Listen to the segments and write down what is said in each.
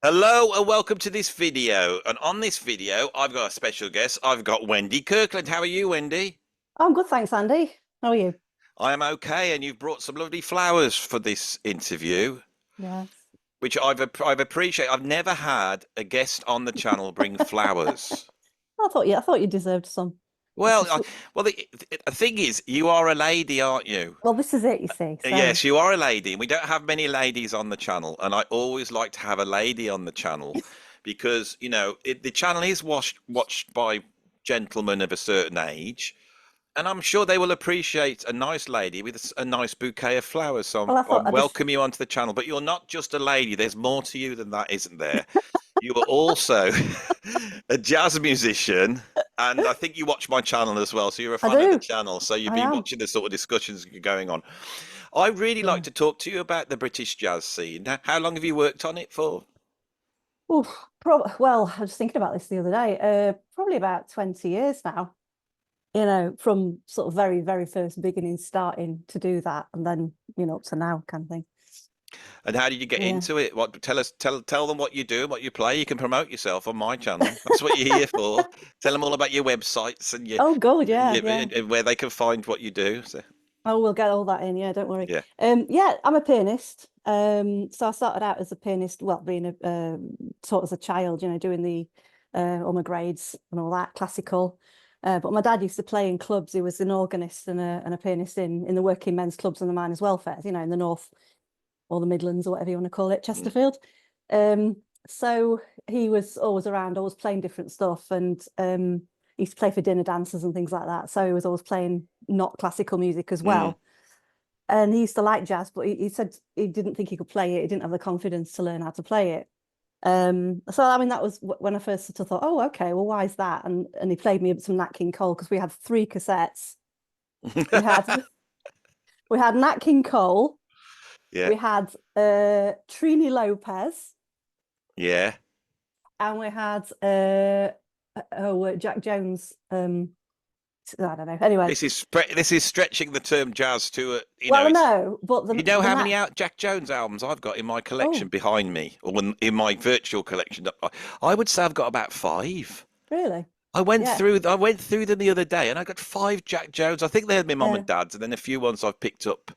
Hello and welcome to this video. And on this video, I've got a special guest. I've got Wendy Kirkland. How are you, Wendy? I'm good, thanks, Andy. How are you? I am okay, and you've brought some lovely flowers for this interview, Yes. which I've appreciated. I've never had a guest on the channel bring flowers. I thought you deserved some. It's Well, just, the thing is, you are a lady, aren't you? well, this is it, you see. So, Yes, you are a lady, and we don't have many ladies on the channel. And I always like to have a lady on the channel because, the channel is watched by gentlemen of a certain age, and I'm sure they will appreciate a nice lady with a nice bouquet of flowers. So well, I I thought I just, welcome you onto the channel. But you're not just a lady. There's more to you than that, isn't there? You are also a jazz musician, and I think you watch my channel as well. So you're a I fan of the do. channel. So you've I been am. watching the sort of discussions going on. I really like Yeah. to talk to you about the British jazz scene. How long have you worked on it for? Well, I was thinking about this the other day. Probably about 20 years now, from sort of very, very first beginning, starting to do that, and then, up to now kind of thing. And how did you get Yeah. into it? What tell them what you do and what you play. You can promote yourself on my channel. That's what you're here for. Tell them all about your websites and Oh, God, yeah, your yeah. and where they can find what you do. So, Oh, we'll get all that in. Yeah, don't worry. yeah. Yeah, I'm a pianist. So I started out as a pianist, well, being taught as a child, doing the all my grades and all that classical. But my dad used to play in clubs. He was an organist and a pianist in the working men's clubs and the miners' welfares, in the North or the Midlands or whatever you want to call it, Mm. Chesterfield. Um, so he was always around, always playing different stuff, and he used to play for dinner dancers and things like that. So he was always playing not classical music as Mm. well. And he used to like jazz, but he said he didn't think he could play it. He didn't have the confidence to learn how to play it. So I mean, that was when I first sort of thought, oh, okay, well, why is that? And he played me some Nat King Cole because we had three cassettes. We had we had Nat King Cole, Yeah. we had Trini Lopez, Yeah. and we had Jack Jones. I don't know. Anyway, This is stretching the term jazz to well, I it's. know, but You know the how Nat. many Jack Jones albums I've got in my collection Oh, behind me, or in my virtual collection? I would say I've got about five. really? Yeah, I went through them the other day, and I got five Jack Jones. I think they had my mum yeah. and dad's, and then a few ones I've picked up.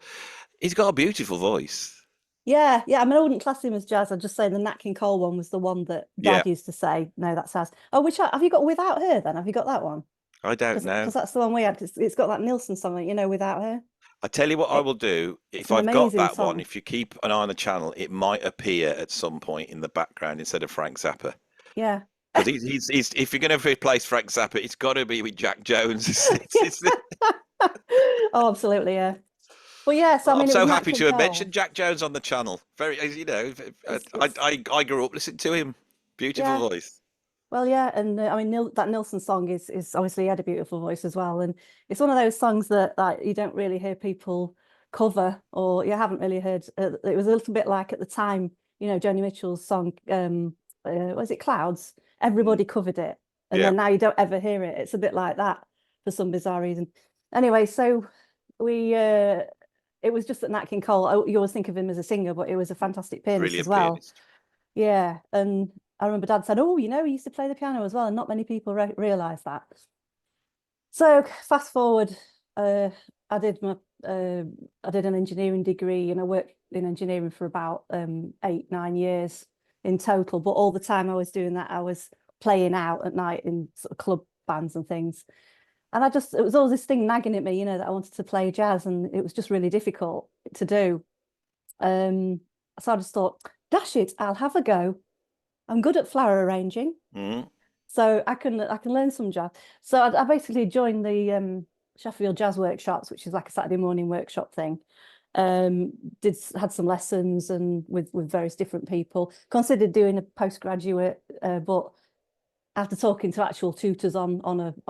He's got a beautiful voice. Yeah, yeah. I mean, I wouldn't class him as jazz. I'd just say the Nat King Cole one was the one that Yeah, Dad used to say, no, that's jazz. Oh, have you got Without Her then? Have you got that one? I don't Because know. that's the one we had. It's got that Nilsson song, Without Her. I tell you what I It, will do. it's If an I've got amazing that one, song. if you keep an eye on the channel, it might appear at some point in the background instead of Frank Zappa. Yeah. Because he's if you're going to replace Frank Zappa, it's got to be with Jack Jones. Oh, absolutely, yeah. But yeah, so I Well, I'm mean, it was so Nat happy King to have Cole. mentioned Jack Jones on the channel. Very, I, It's I grew up listening to him. Beautiful yeah. voice. Well, yeah, and I mean, that Nilsson song is obviously he had a beautiful voice as well, and it's one of those songs that like you don't really hear people cover, or you haven't really heard. It was a little bit like at the time, Joni Mitchell's song, was it Clouds? Mm, Everybody covered it, and yeah. then now you don't ever hear it. It's a bit like that for some bizarre reason. Anyway, so we it was just that Nat King Cole. You always think of him as a singer, but it was a fantastic pianist as Brilliant well. pianist. Yeah, and I remember Dad said, "Oh, he used to play the piano as well," and not many people realize that. So fast forward, uh, I did my I did an engineering degree, and I worked in engineering for about 8, 9 years in total. But all the time I was doing that, I was playing out at night in sort of club bands and things. And it was always this thing nagging at me, that I wanted to play jazz, and it was just really difficult to do. Um, so I just thought, dash it, I'll have a go. I'm good at flower arranging, Mm, so I can learn some jazz. So I basically joined the Sheffield Jazz Workshops, which is like a Saturday morning workshop thing. Did had some lessons and with various different people. Considered doing a postgraduate, but after talking to actual tutors on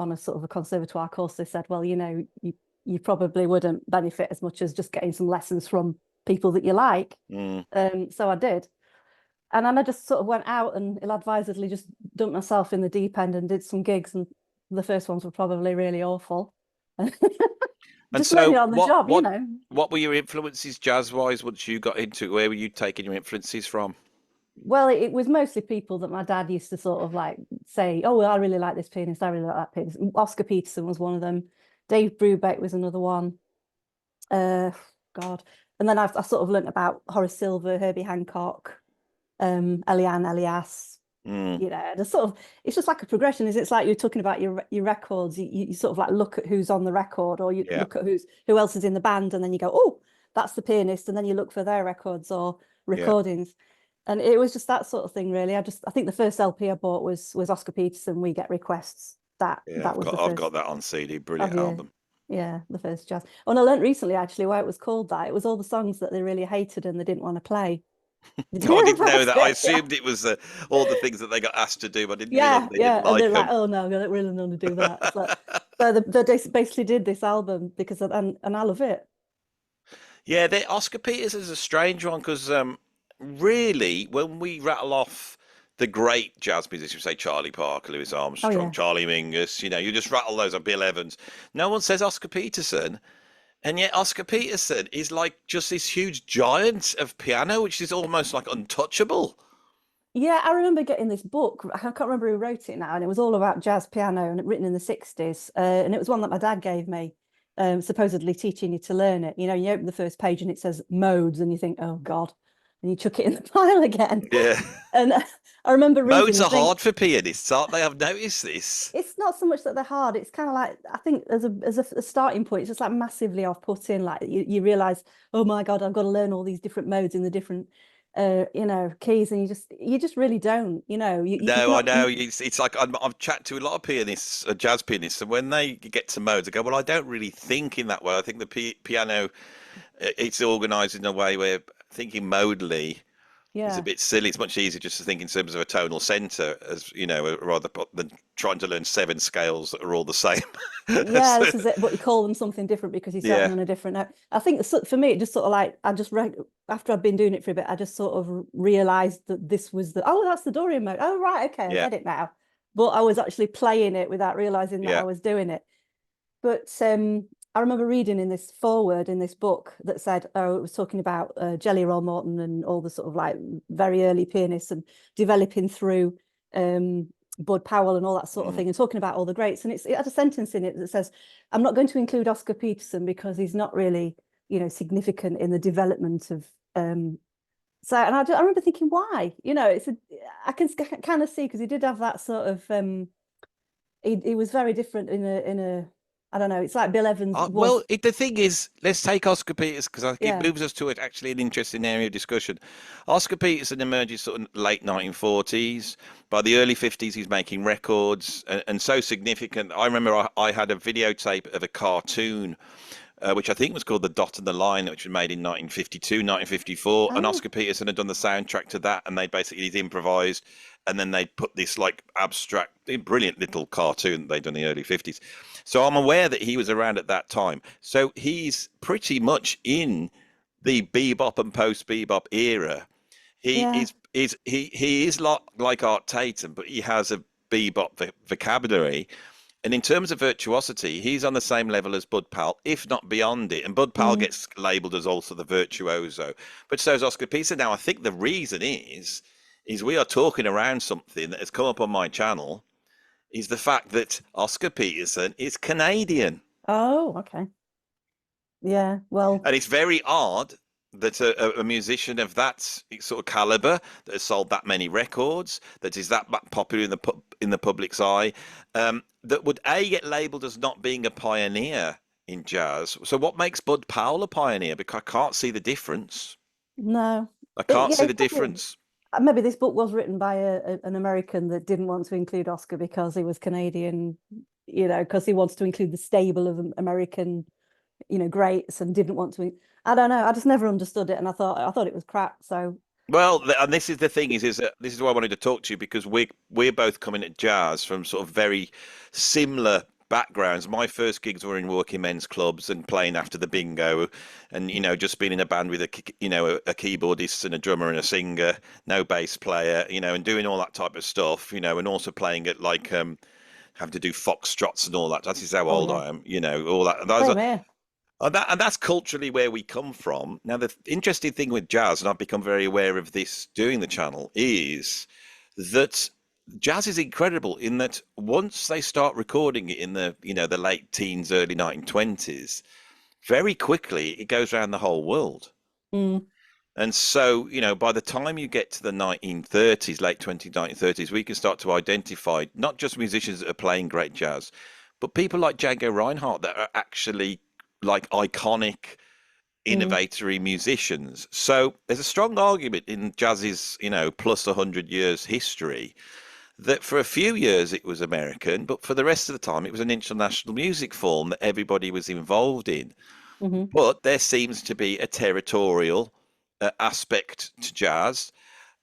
a sort of a conservatoire course, they said, well, you probably wouldn't benefit as much as just getting some lessons from people that you like. mm. So I did. And then I just sort of went out and ill-advisedly just dumped myself in the deep end and did some gigs. And the first ones were probably really awful. And Just learning so, on the job. what were your influences jazz wise once you got into it? Where were you taking your influences from? Well, it was mostly people that my dad used to sort of like say, "Oh, well, I really like this pianist. I really like that pianist." Oscar Peterson was one of them. Dave Brubeck was another one. Uh, God. And then I sort of learnt about Horace Silver, Herbie Hancock, Eliane Elias. Mm, You know, the sort of it's just like a progression. Is it's like you're talking about your records. You sort of like look at who's on the record, or you yeah, look at who else is in the band, and then you go, "Oh, that's the pianist," and then you look for their records or yeah, recordings. And it was just that sort of thing, really. I think the first LP I bought was Oscar Peterson. We Get Requests. That yeah. that was the I've first. got that on CD. Have Brilliant you? album. Yeah, the first jazz. Oh, and I learned recently actually why it was called that. It was all the songs that they really hated and they didn't want to play. Did you No, I hear didn't about know that. I it? Yeah. assumed it was all the things that they got asked to do. But I didn't realize Yeah, they yeah. didn't And they're like like, them. oh no, I don't really want to do that. It's like so they basically did this album because and I love it. Yeah, Oscar Peters is a strange one because really, when we rattle off the great jazz musicians, say Charlie Parker, Louis Oh Armstrong, yeah. Charlie Mingus, you just rattle those up, Bill Evans. No one says Oscar Peterson, and yet Oscar Peterson is like just this huge giant of piano, which is almost like untouchable. Yeah, I remember getting this book. I can't remember who wrote it now, and it was all about jazz piano and written in the 60s. And it was one that my dad gave me, supposedly teaching you to learn it. You know, you open the first page and it says modes, and you think, oh God, and you chuck it in the pile again. Yeah. And I remember reading Modes and are think hard for pianists, aren't they? I've noticed this. it's not so much that they're hard. It's kind of like I think as a starting point, it's just like massively off-putting. Like you realize, oh my God, I've got to learn all these different modes in the different keys, and you just really don't. You've No, I not know. It's like I've chatted to a lot of pianists, jazz pianists, and when they get to modes, they go, "Well, I don't really think in that way. I think the piano, it's organised in a way where thinking modally is a yeah. bit silly. It's much easier just to think in terms of a tonal centre, as rather than trying to learn seven scales that are all the same." Yeah, So, this is it. But you call them something different because you're starting yeah, on a different note. I think for me, it just sort of like after I've been doing it for a bit, I just sort of realized that this was that's the Dorian mode. Oh right, okay, I yeah, get it now. But I was actually playing it without realizing that I yeah. was doing it. But I remember reading in this foreword in this book that said, oh, it was talking about Jelly Roll Morton and all the sort of like very early pianists and developing through um, Bud Powell and all that sort of Mm. thing, and talking about all the greats. And it had a sentence in it that says, I'm not going to include Oscar Peterson because he's not really, significant in the development of. So, and I remember thinking, why? I can kind of see because he did have that sort of. He was very different in a I don't know. It's like Bill Evans Well, was. the thing is, let's take Oscar Peters because I think it Yeah. moves us to actually an interesting area of discussion. Oscar Peterson emerges sort of late 1940s. By the early 50s, he's making records and so significant. I remember I had a videotape of a cartoon, which I think was called The Dot and the Line, which was made in 1952, 1954. And Oh, Oscar Peterson had done the soundtrack to that, and they basically improvised. And then they put this like abstract, brilliant little cartoon that they'd done in the early 50s. So I'm aware that he was around at that time. So he's pretty much in the bebop and post bebop era. He yeah. is like Art Tatum, but he has a bebop vocabulary. And in terms of virtuosity, he's on the same level as Bud Powell, if not beyond it. And Bud Powell Mm. gets labelled as also the virtuoso, but so is Oscar Peterson. Now, I think the reason is we are talking around something that has come up on my channel is the fact that Oscar Peterson is Canadian. Oh, okay. Yeah. Well, And it's very odd that a musician of that sort of caliber that has sold that many records, that is that popular in the public's eye, that would get labelled as not being a pioneer in jazz. So what makes Bud Powell a pioneer? Because I can't see the difference. no. I can't Yeah, see it's the probably difference. maybe this book was written by an American that didn't want to include Oscar because he was Canadian, because he wants to include the stable of American, greats and didn't want to. I don't know. I just never understood it, and I thought it was crap. So Well, and this is the thing is that this is why I wanted to talk to you because we're both coming at jazz from sort of very similar backgrounds. My first gigs were in working men's clubs and playing after the bingo, and just being in a band with a keyboardist and a drummer and a singer, no bass player, and doing all that type of stuff, and also playing at like having to do foxtrots and all that. That is how oh old yeah, I am, all that. Those same are here. And that's culturally where we come from. Now, the interesting thing with jazz, and I've become very aware of this doing the channel, is that jazz is incredible in that once they start recording it in the, the late teens, early 1920s, very quickly it goes around the whole world. Mm, And so, by the time you get to the 1930s, late 20s, 1930s, we can start to identify not just musicians that are playing great jazz, but people like Django Reinhardt that are actually like iconic, mm, innovatory musicians. So there's a strong argument in jazz's, plus 100 years history that for a few years it was American, but for the rest of the time it was an international music form that everybody was involved in. hmm But there seems to be a territorial aspect to jazz.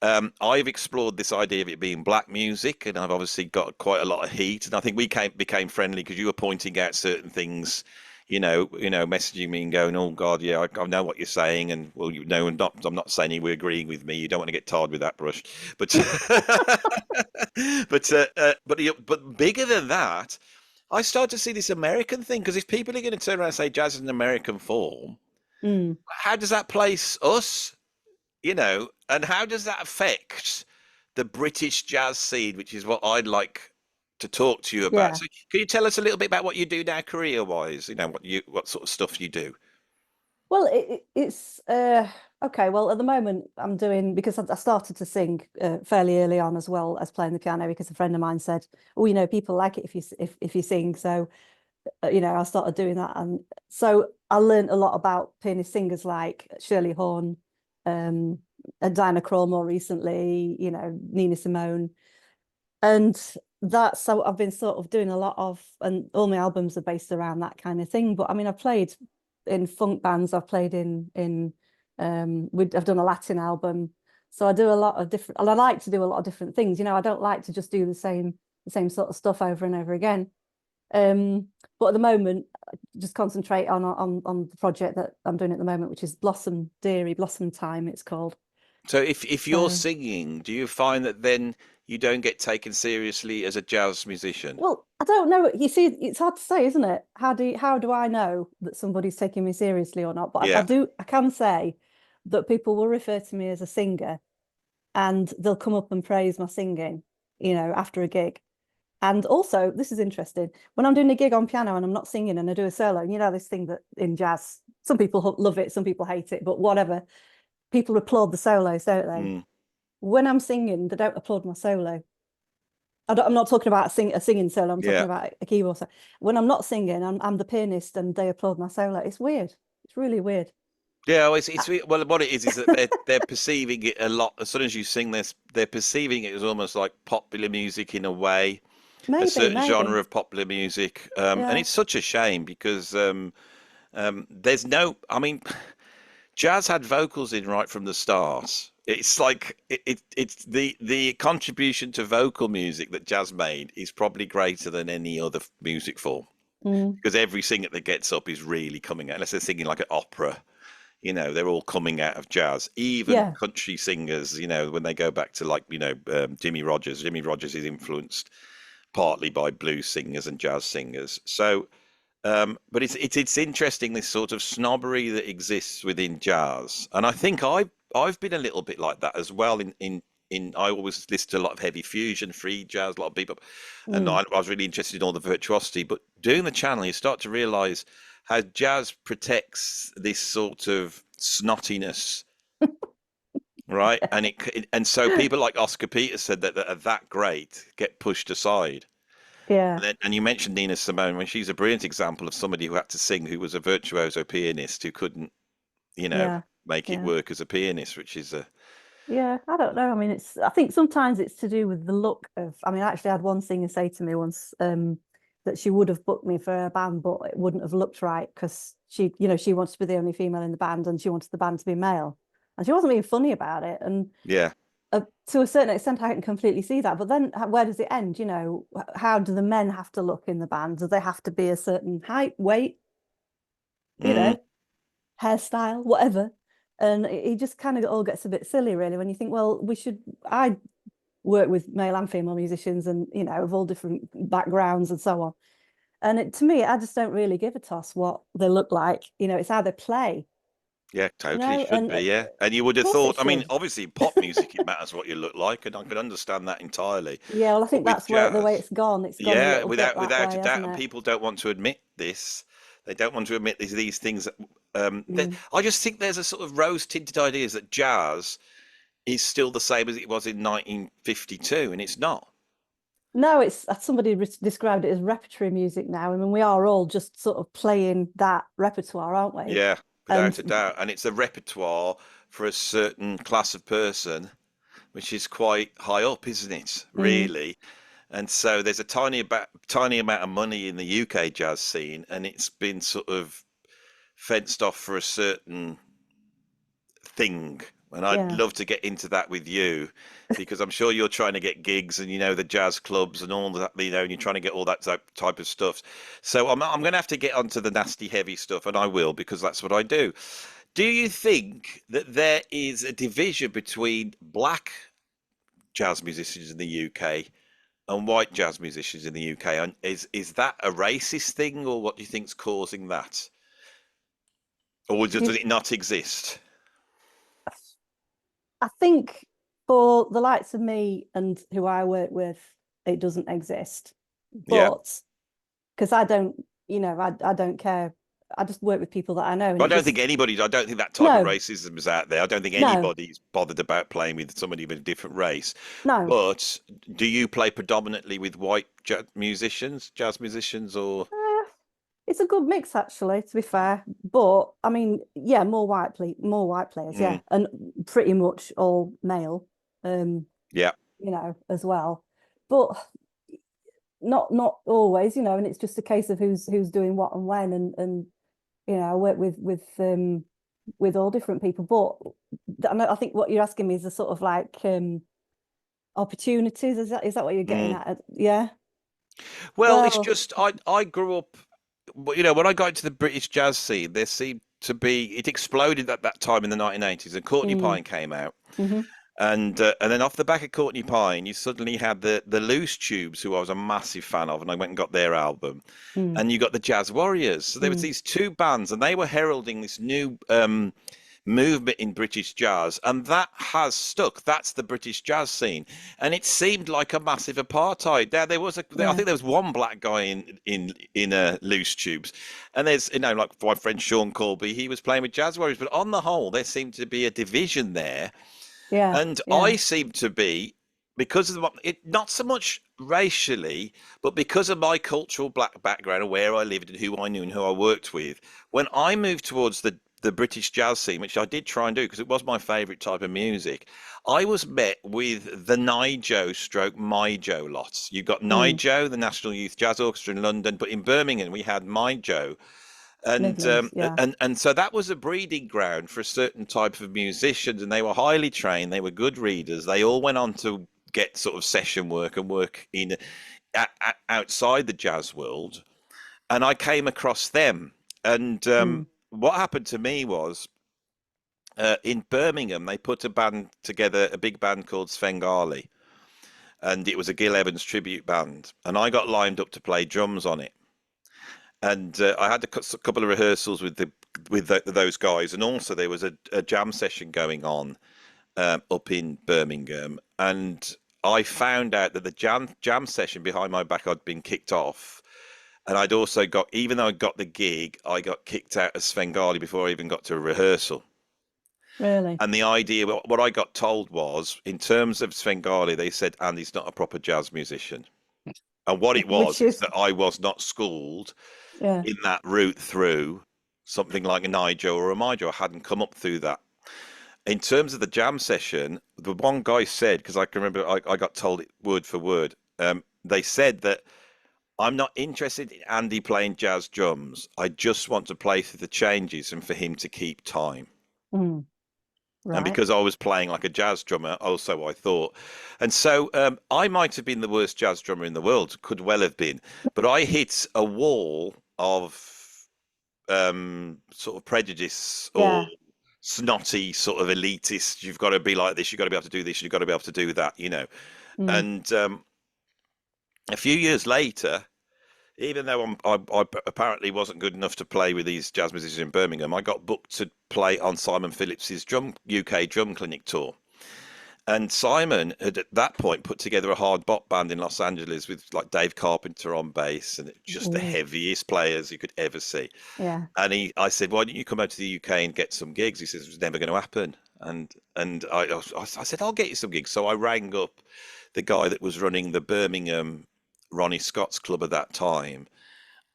I've explored this idea of it being black music, and I've obviously got quite a lot of heat. And I think we became friendly because you were pointing out certain things, messaging me and going, "Oh God, yeah, I know what you're saying," and well, I'm not saying you were agreeing with me. You don't want to get tarred with that brush, but but bigger than that, I start to see this American thing because if people are going to turn around and say jazz is an American form, mm. how does that place us? And how does that affect the British jazz scene, which is what I'd like to talk to you about. Yeah. So can you tell us a little bit about what you do now career-wise? What sort of stuff you do? Well, it's okay. Well, at the moment, I'm doing because I started to sing fairly early on as well as playing the piano because a friend of mine said, "Oh, people like it if you sing." So, I started doing that, and so I learned a lot about pianist singers like Shirley Horn, um, and Diana Krall more recently. Nina Simone, and that's so I've been sort of doing a lot of, and all my albums are based around that kind of thing. But I mean, I've played in funk bands, I've played I've done a Latin album, so I do a lot of different, and I like to do a lot of different things. I don't like to just do the same sort of stuff over and over again. But at the moment, I just concentrate on the project that I'm doing at the moment, which is Blossom Time, it's called. So if you're So. singing, do you find that then you don't get taken seriously as a jazz musician? Well, I don't know. You see, it's hard to say, isn't it? How do I know that somebody's taking me seriously or not? But I Yeah. do. I can say that people will refer to me as a singer, and they'll come up and praise my singing, after a gig. And also, this is interesting. When I'm doing a gig on piano and I'm not singing and I do a solo, this thing that in jazz, some people love it, some people hate it, but whatever. People applaud the solos, don't they? Mm, When I'm singing, they don't applaud my solo. I'm not talking about a singing solo. I'm talking yeah. about a keyboard solo. When I'm not singing, I'm the pianist, and they applaud my solo. It's weird. It's really weird. Yeah, well, Uh, well, what it is that they're perceiving it a lot. As soon as you sing this, they're perceiving it as almost like popular music in a way, a Maybe, certain maybe. genre of popular music. And Yeah, it's such a shame because there's no, I mean, jazz had vocals in right from the start. It's like it's the contribution to vocal music that jazz made is probably greater than any other music form mm, because every singer that gets up is really coming out, unless they're singing like an opera. They're all coming out of jazz. Even yeah, country singers, when they go back to like, Jimmy Rogers. Jimmy Rogers is influenced partly by blues singers and jazz singers. So, but it's interesting this sort of snobbery that exists within jazz, and I think I've been a little bit like that as well. In I always listen to a lot of heavy fusion, free jazz, a lot of bebop, and mm, I was really interested in all the virtuosity. But doing the channel, you start to realise how jazz protects this sort of snottiness, right? And so people like Oscar Peterson that are that great get pushed aside. yeah, And you mentioned Nina Simone. When she's a brilliant example of somebody who had to sing, who was a virtuoso pianist who couldn't, you know, yeah, make it yeah, work as a pianist, which is a yeah. I don't know. I mean, I think sometimes it's to do with the look of. I mean, I actually had one singer say to me once, that she would have booked me for a band, but it wouldn't have looked right because she wants to be the only female in the band, and she wanted the band to be male, and she wasn't being funny about it. And yeah. to a certain extent, I can completely see that. But then, where does it end? How do the men have to look in the band? Do they have to be a certain height, weight, you Mm, know, hairstyle, whatever? And it just kind of all gets a bit silly, really, when you think, well, I work with male and female musicians, and of all different backgrounds and so on. And to me, I just don't really give a toss what they look like. It's how they play, Yeah, totally should and be. Yeah, and you of would have course it thought. I mean, should. obviously, in pop music it matters what you look like, and I can understand that entirely. Yeah, well, I But think with that's where the way jazz, it's gone. It's gone a yeah, little bit that without way, a doubt, hasn't and it? people don't want to admit this. They don't want to admit these things. Mm. I just think there's a sort of rose-tinted ideas that jazz is still the same as it was in 1952, and it's not. No, it's somebody described it as repertory music now. I mean, we are all just sort of playing that repertoire, aren't we? Yeah, And without a doubt, and it's a repertoire for a certain class of person, which is quite high up, isn't it? mm, Really. And so there's a tiny amount of money in the UK jazz scene, and it's been sort of fenced off for a certain thing. And I'd yeah, love to get into that with you, because I'm sure you're trying to get gigs and the jazz clubs and all that, and you're trying to get all that type of stuff. So I'm going to have to get onto the nasty heavy stuff, and I will, because that's what I do. Do you think that there is a division between black jazz musicians in the UK and white jazz musicians in the UK? And is that a racist thing, or what do you think's causing that? Or do does you, it not exist? I think for the likes of me and who I work with, it doesn't exist. Yeah. But because I don't, I don't care. I just work with people that I know, and it just I don't think that type of no, racism is out there. I don't think no, anybody's bothered about playing with somebody of a different race. no. But do you play predominantly with white jazz musicians, or? Uh, it's a good mix, actually, to be fair. But I mean, yeah, more white players, yeah, Mm, and pretty much all male, um, yeah. as well. But not always, and it's just a case of who's doing what and when, and I work with all different people. But I think what you're asking me is a sort of like opportunities. Is that what you're getting Mm. at? Yeah. Well, it's Well, just I grew up. Well, when I got into the British jazz scene, there seemed to be it exploded at that time in the 1980s, and Courtney mm, Pine came out, hmm and then off the back of Courtney Pine, you suddenly had the Loose Tubes, who I was a massive fan of, and I went and got their album, mm, and you got the Jazz Warriors. So there was mm, these two bands, and they were heralding this new movement in British jazz, and that has stuck. That's the British jazz scene, and it seemed like a massive apartheid. There was I yeah, think there was one black guy in Loose Tubes, and there's like my friend Sean Colby, he was playing with Jazz Warriors, but on the whole, there seemed to be a division there, yeah, and yeah. I seem to be. Because of it, not so much racially, but because of my cultural black background and where I lived and who I knew and who I worked with, when I moved towards the British jazz scene, which I did try and do because it was my favourite type of music, I was met with the Nijo stroke Mijo lots. You've got Mm. Nijo, the National Youth Jazz Orchestra in London, but in Birmingham we had Mijo, and Midlands, yeah. so that was a breeding ground for a certain type of musicians, and they were highly trained, they were good readers, they all went on to get sort of session work and work in outside the jazz world, and I came across them. And Mm. what happened to me was, in Birmingham, they put a band together, a big band called Svengali, and it was a Gil Evans tribute band. And I got lined up to play drums on it. And I had a couple of rehearsals with those guys, and also there was a jam session going on up in Birmingham, and I found out that the jam session behind my back had been kicked off, and I'd also got, even though I got the gig, I got kicked out of Svengali before I even got to a rehearsal. Really. And the idea, what I got told was, in terms of Svengali, they said Andy's not a proper jazz musician. And what it Which was is is, that I was not schooled yeah, in that route through something like a Nijo or a Mijo. I hadn't come up through that. In terms of the jam session, the one guy said, because I can remember I got told it word for word, they said that I'm not interested in Andy playing jazz drums. I just want to play through the changes and for him to keep time. mm, And right. because I was playing like a jazz drummer, also I thought. And so I might have been the worst jazz drummer in the world, could well have been, but I hit a wall of sort of prejudice or Yeah. snotty sort of elitist. You've got to be like this. You've got to be able to do this. You've got to be able to do that. Mm, And a few years later, even though I apparently wasn't good enough to play with these jazz musicians in Birmingham, I got booked to play on Simon Phillips's UK drum clinic tour. And Simon had at that point put together a hard bop band in Los Angeles with like Dave Carpenter on bass and just the Ooh, heaviest players you could ever see. yeah. And I said, "Why don't you come out to the UK and get some gigs?" He says, "It was never going to happen." I said, "I'll get you some gigs." So I rang up the guy that was running the Birmingham Ronnie Scott's club at that time,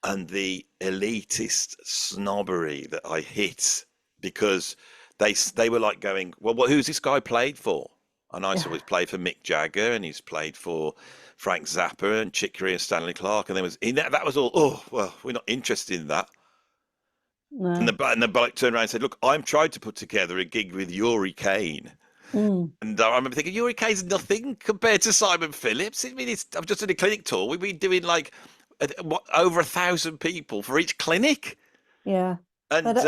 and the elitist snobbery that I hit because they were like going, "Well, who's this guy played for?" And I said, "Well, Yeah. he's played for Mick Jagger and he's played for Frank Zappa and Chick Corea and Stanley Clarke." And there was that was all. "Oh, well, we're not interested in that." And No. the bloke turned around and said, "Look, I'm trying to put together a gig with Yuri Kane." Mm, And I remember thinking, Yuri Kane's nothing compared to Simon Phillips. I mean, I'm just in a clinic tour. We've been doing like over 1,000 people for each clinic. yeah. But And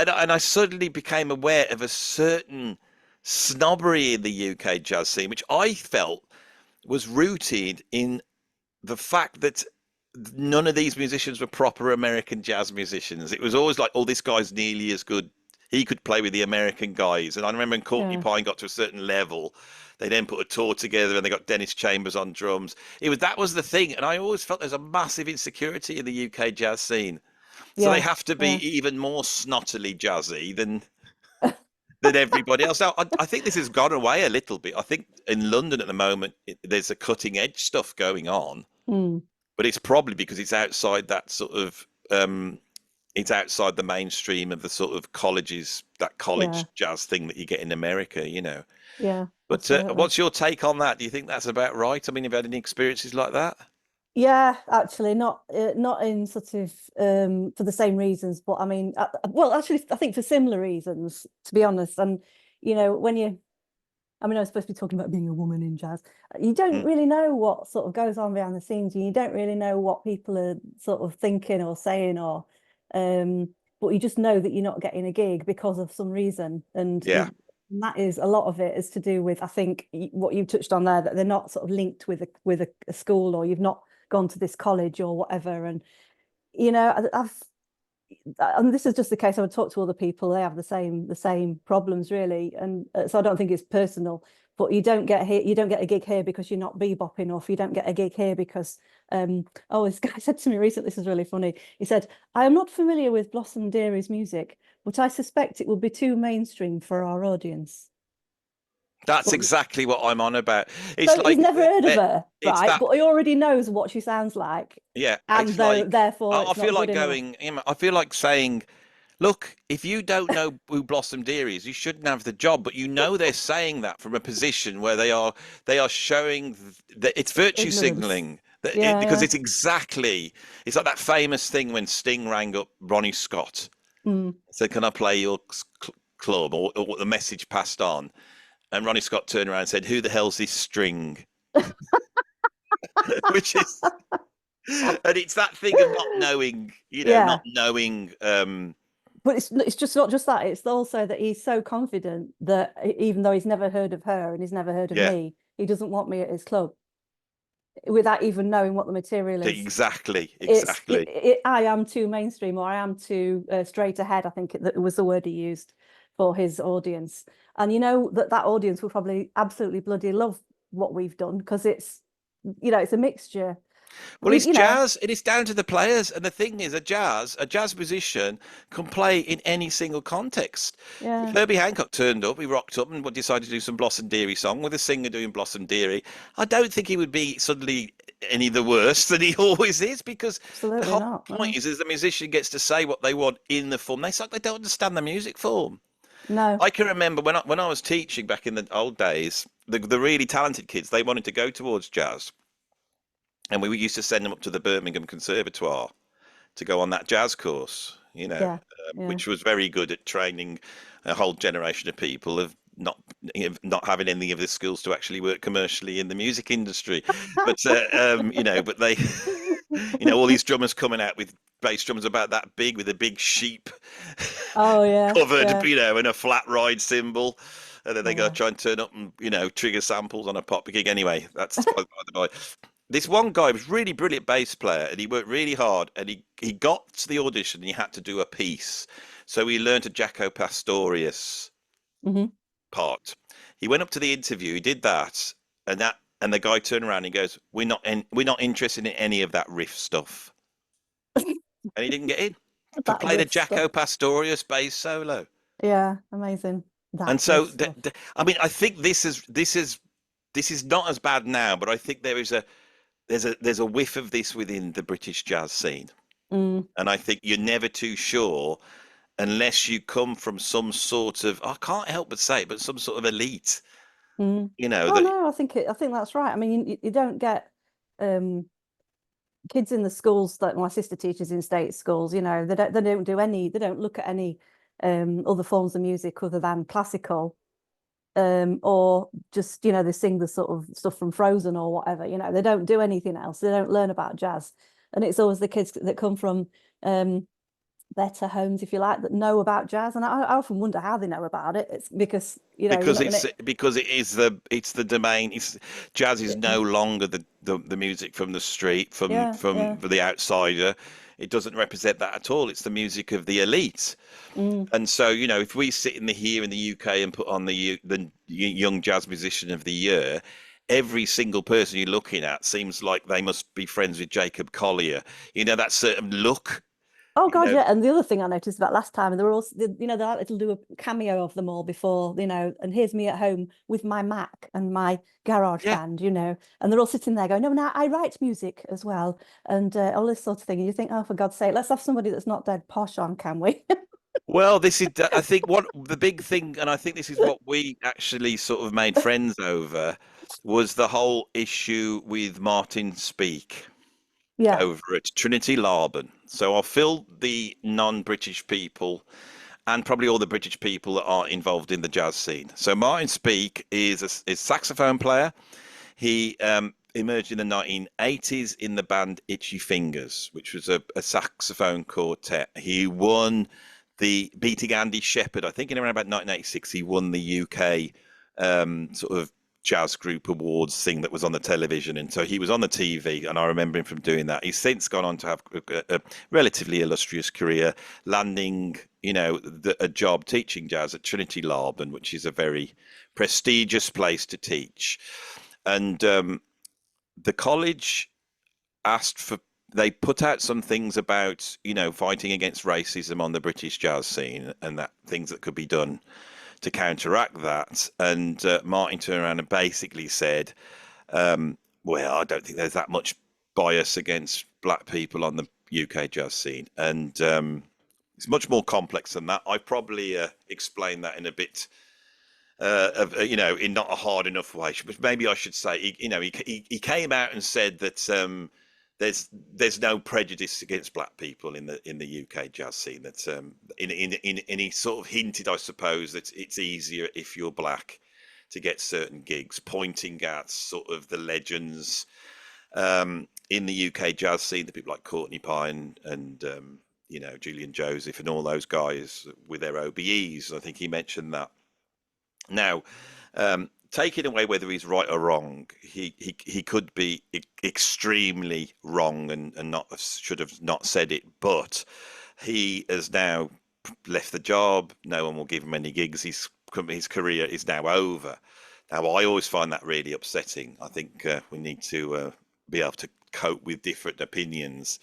and I suddenly became aware of a certain snobbery in the UK jazz scene, which I felt was rooted in the fact that none of these musicians were proper American jazz musicians. It was always like, "Oh, this guy's nearly as good. He could play with the American guys." And I remember when Courtney yeah. Pine got to a certain level, they then put a tour together and they got Dennis Chambers on drums. That was the thing. And I always felt there's a massive insecurity in the UK jazz scene. So they Yeah. have to be Yeah. even more snottily jazzy than everybody else. Now, I think this has gone away a little bit. I think in London at the moment, there's a cutting edge stuff going on, Mm, but it's probably because it's outside that sort of it's outside the mainstream of the sort of colleges, that yeah. college jazz thing that you get in America. Yeah. But Absolutely. what's your take on that? Do you think that's about right? I mean, have you had any experiences like that? Yeah, actually, not in sort of for the same reasons, but I mean, well, actually, I think for similar reasons, to be honest. And when I mean, I'm supposed to be talking about being a woman in jazz. You don't Mm, really know what sort of goes on behind the scenes, and you don't really know what people are sort of thinking or saying, or um, but you just know that you're not getting a gig because of some reason, yeah. and that is a lot of it is to do with, I think, what you touched on there, that they're not sort of linked with a school, or you've not gone to this college or whatever, and I've and this is just the case. I would talk to other people; they have the same problems, really, and so I don't think it's personal. But you don't get a gig here because you're not bebop enough. You don't get a gig here because, oh, this guy said to me recently, this is really funny. He said, "I am not familiar with Blossom Deary's music, but I suspect it will be too mainstream for our audience." That's But exactly what I'm on about. It's so he's like never heard of her, it's right? that But he already knows what she sounds like, yeah. and It's like therefore I it's feel not good like enough. I feel like saying, "Look, if you don't know who Blossom Dear is, you shouldn't have the job." But they're saying that from a position where they are showing that it's virtue Ignorance. signaling Yeah, because yeah. it's like that famous thing when Sting rang up Ronnie Scott, Mm. said, "Can I play your club?" Or what the message passed on, and Ronnie Scott turned around and said, "Who the hell's this string?" Which is and it's that thing of not knowing, not Yeah, knowing. but it's just not just that. It's also that he's so confident that even though he's never heard of her and he's never heard of Yeah, me, he doesn't want me at his club without even knowing what the material is. exactly, It's exactly. I am too mainstream, or I am too straight ahead. I think that was the word he used for his audience, and that audience will probably absolutely bloody love what we've done, because it's a mixture. Well, We, it's jazz. It is down to the players, and the thing is, a jazz musician can play in any single context. If yeah, Herbie Hancock turned up, he rocked up and decided to do some Blossom Dearie song with a singer doing Blossom Dearie, I don't think he would be suddenly any the worse than he always is, because the absolutely whole not. point No, is the musician gets to say what they want in the form. They don't understand the music form. no, I can remember when I was teaching back in the old days, the really talented kids, they wanted to go towards jazz, and we used to send them up to the Birmingham Conservatoire to go on that jazz course, yeah, yeah. which was very good at training a whole generation of people of not having any of the skills to actually work commercially in the music industry. But but they, all these drummers coming out with bass drums about that big with a big sheep Oh yeah, covered, yeah, and a flat ride cymbal. And then they go yeah. try and turn up and, trigger samples on a pop gig. Anyway, that's by the by. this one guy was really brilliant bass player, and he worked really hard, and he got to the audition, and he had to do a piece, so he learned a Jaco Pastorius Hmm. part. He went up to the interview, he did that, and the guy turned around and he goes, we're not interested in any of that riff stuff," and he didn't get in to That play the riff stuff. Jaco Pastorius bass solo. Yeah, amazing. That And riff so, stuff. I mean, I think this is not as bad now, but I think there's a whiff of this within the British jazz scene, Mm, and I think you're never too sure unless you come from some sort of, I can't help but say it, but some sort of elite, mm. you know, Oh that no, I think that's right. I mean, you don't get um kids in the schools that my sister teaches in state schools, they don't do any, they don't look at any other forms of music other than classical, or just, they sing the sort of stuff from Frozen or whatever, they don't do anything else. They don't learn about jazz. And it's always the kids that come from better homes, if you like, that know about jazz. And I often wonder how they know about it. It's because, you're because not gonna, it's the domain. It's jazz is no longer the music from the street, yeah, from yeah. the outsider. It doesn't represent that at all. It's the music of the elite. Mm, And so, if we sit here in the UK and put on the Young Jazz Musician of the Year, every single person you're looking at seems like they must be friends with Jacob Collier. That certain look, oh you God, know. yeah. And the other thing I noticed about last time, and they were all, they like to do a cameo of them all before, and here's me at home with my Mac and my garage Yeah. band, and they're all sitting there going, no, no, I write music as well, and all this sort of thing. And you think, oh, for God's sake, let's have somebody that's not dead posh on, can we? Well, I think what the big thing, and I think this is what we actually sort of made friends over, was the whole issue with Martin Speake Yeah. over at Trinity Laban. So I'll fill the non-British people and probably all the British people that are involved in the jazz scene. So Martin Speake is a saxophone player. He emerged in the 1980s in the band Itchy Fingers, which was a saxophone quartet. He won the beating Andy Shepherd, I think in around about 1986. He won the UK sort of jazz group awards thing that was on the television, and so he was on the TV, and I remember him from doing that. He's since gone on to have a relatively illustrious career, landing a job teaching jazz at Trinity Laban, which is a very prestigious place to teach. And the college asked for, they put out some things about fighting against racism on the British jazz scene, and that things that could be done to counteract that. And Martin turned around and basically said, well, I don't think there's that much bias against black people on the UK jazz scene, and it's much more complex than that. I probably explained that in a bit in not a hard enough way. But maybe I should say, he came out and said that there's no prejudice against black people in the UK jazz scene. That and he sort of hinted, I suppose, that it's easier if you're black to get certain gigs, pointing at sort of the legends in the UK jazz scene, the people like Courtney Pine and Julian Joseph and all those guys with their OBEs. I think he mentioned that. Now, taking away whether he's right or wrong, he could be extremely wrong and not should have not said it. But he has now left the job. No one will give him any gigs. His career is now over. Now, I always find that really upsetting. I think we need to be able to cope with different opinions.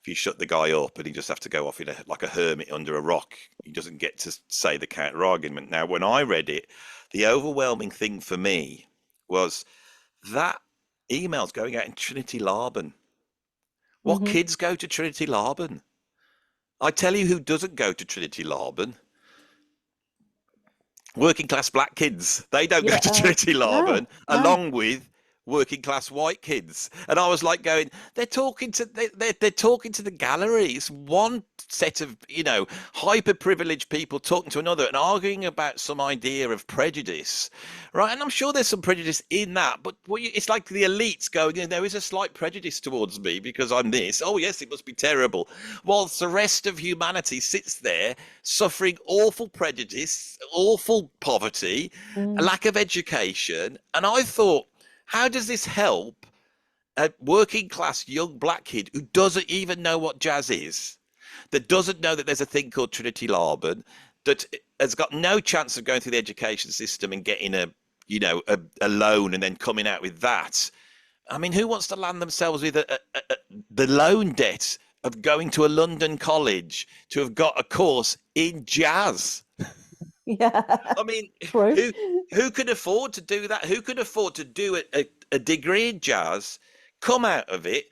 If you shut the guy up and he just have to go off in like a hermit under a rock, he doesn't get to say the counter argument. Now, when I read it, the overwhelming thing for me was that emails going out in Trinity Laban. What Hmm. kids go to Trinity Laban? I tell you who doesn't go to Trinity Laban. Working class black kids. They don't go Yeah. to Trinity No, Laban, no. along with working class white kids. And I was like going, they're talking to the gallery. It's one set of hyper privileged people talking to another and arguing about some idea of prejudice, right? And I'm sure there's some prejudice in that, but it's like the elites going, there is a slight prejudice towards me because I'm this. Oh yes, it must be terrible, whilst the rest of humanity sits there suffering awful prejudice, awful poverty, a Mm, lack of education. And I thought, how does this help a working class young black kid who doesn't even know what jazz is, that doesn't know that there's a thing called Trinity Laban, that has got no chance of going through the education system and getting a loan and then coming out with that. I mean, who wants to land themselves with the loan debt of going to a London college to have got a course in jazz? Yeah, I mean, true. who who could afford to do that? Who could afford to do a degree in jazz, come out of it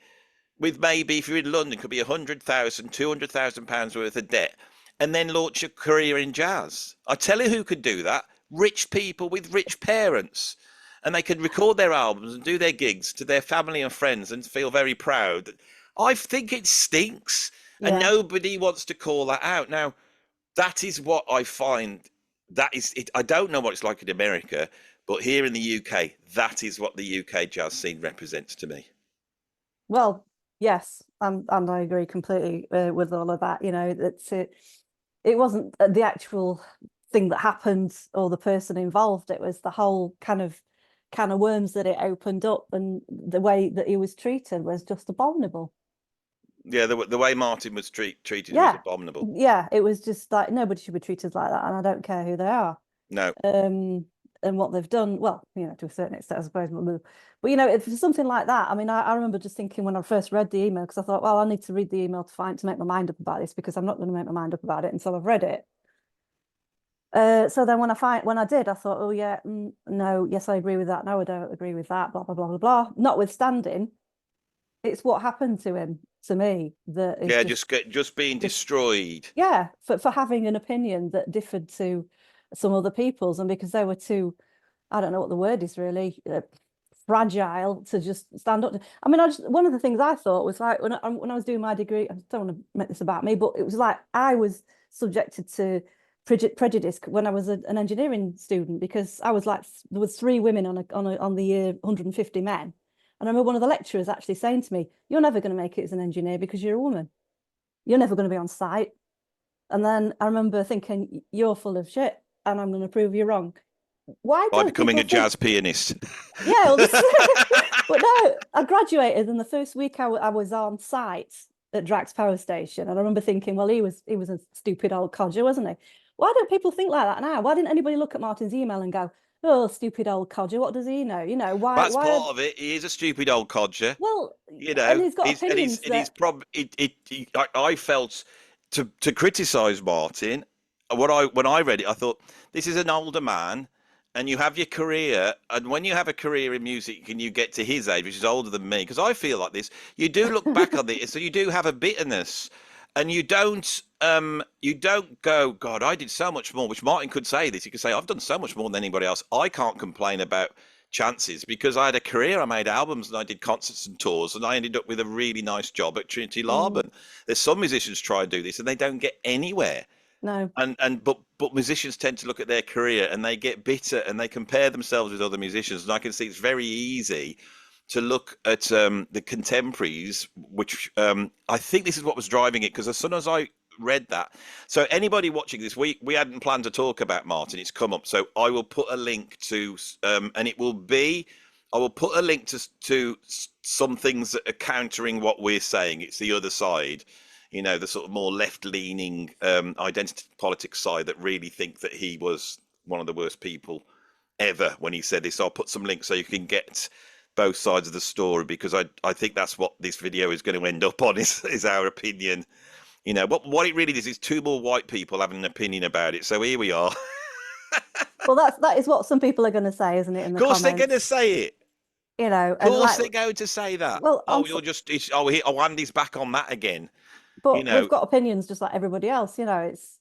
with maybe, if you're in London, it could be 100,000, 200,000 pounds worth of debt, and then launch a career in jazz? I tell you who could do that. Rich people with rich parents. And they could record their albums and do their gigs to their family and friends and feel very proud. I think it stinks, and Yeah. nobody wants to call that out. Now, that is what I find. That is it. I don't know what it's like in America, but here in the UK, that is what the UK jazz scene represents to me. Well, yes, and I agree completely with all of that. You know, that's it. It wasn't the actual thing that happened or the person involved. It was the whole kind of can of worms that it opened up, and the way that he was treated was just abominable. Yeah, the way Martin was treated was Yeah, abominable. yeah, it was just like nobody should be treated like that, and I don't care who they are. No, And what they've done, well, you know, to a certain extent, I suppose. But you know, if it's something like that, I mean, I remember just thinking when I first read the email, because I thought, well, I need to read the email to make my mind up about this, because I'm not going to make my mind up about it until I've read it. So then when I did, I thought, oh yeah, no, yes, I agree with that. No, I don't agree with that. Blah blah blah blah blah. Notwithstanding, it's what happened to him, to me, that is yeah, just being just destroyed. yeah, for having an opinion that differed to some other people's, and because they were too, I don't know what the word is really, fragile to just stand up to. I mean, one of the things I thought was like when I was doing my degree, I don't want to make this about me, but it was like I was subjected to prejudice when I was an engineering student, because I was like, there was 3 women on the year 150 men. And I remember one of the lecturers actually saying to me, "You're never going to make it as an engineer because you're a woman. You're never going to be on site." And then I remember thinking, "You're full of shit, and I'm going to prove you wrong." Why By don't becoming people a jazz think? pianist. Yeah, well, this... but no, I graduated, and the first week I was on site at Drax Power Station, and I remember thinking, well, he was a stupid old codger, wasn't he? Why don't people think like that now? Why didn't anybody look at Martin's email and go, "Oh, stupid old codger, what does he know?" You know, That's why? part of it. He is a stupid old codger. Well, You and know, he's got he's and he's opinions and he's that prob I felt to criticize Martin. When I read it, I thought, this is an older man, and you have your career, and when you have a career in music and you get to his age, which is older than me, because I feel like this, you do look back on it, so you do have a bitterness, and you don't go, God, I did so much more. Which Martin could say this. He could say, I've done so much more than anybody else. I can't complain about chances because I had a career. I made albums and I did concerts and tours, and I ended up with a really nice job at Trinity mm, Laban. There's some musicians try and do this and they don't get anywhere. no, But musicians tend to look at their career and they get bitter and they compare themselves with other musicians. And I can see it's very easy to look at the contemporaries, which I think this is what was driving it. Because as soon as I read that, so anybody watching this, we hadn't planned to talk about Martin. It's come up, so I will put a link to, and it will be, I will put a link to some things that are countering what we're saying. It's the other side, the sort of more left-leaning identity politics side that really think that he was one of the worst people ever when he said this. So I'll put some links so you can get both sides of the story, because I think that's what this video is going to end up on is our opinion. What it really is two more white people having an opinion about it. So here we are. well, that is what some people are going to say, isn't it, in Of the course they're going to comments? say it. Of And course like, they're going to say that. well, Oh, you're just, Andy's back on that again. You but we've know, got opinions just like everybody else. It's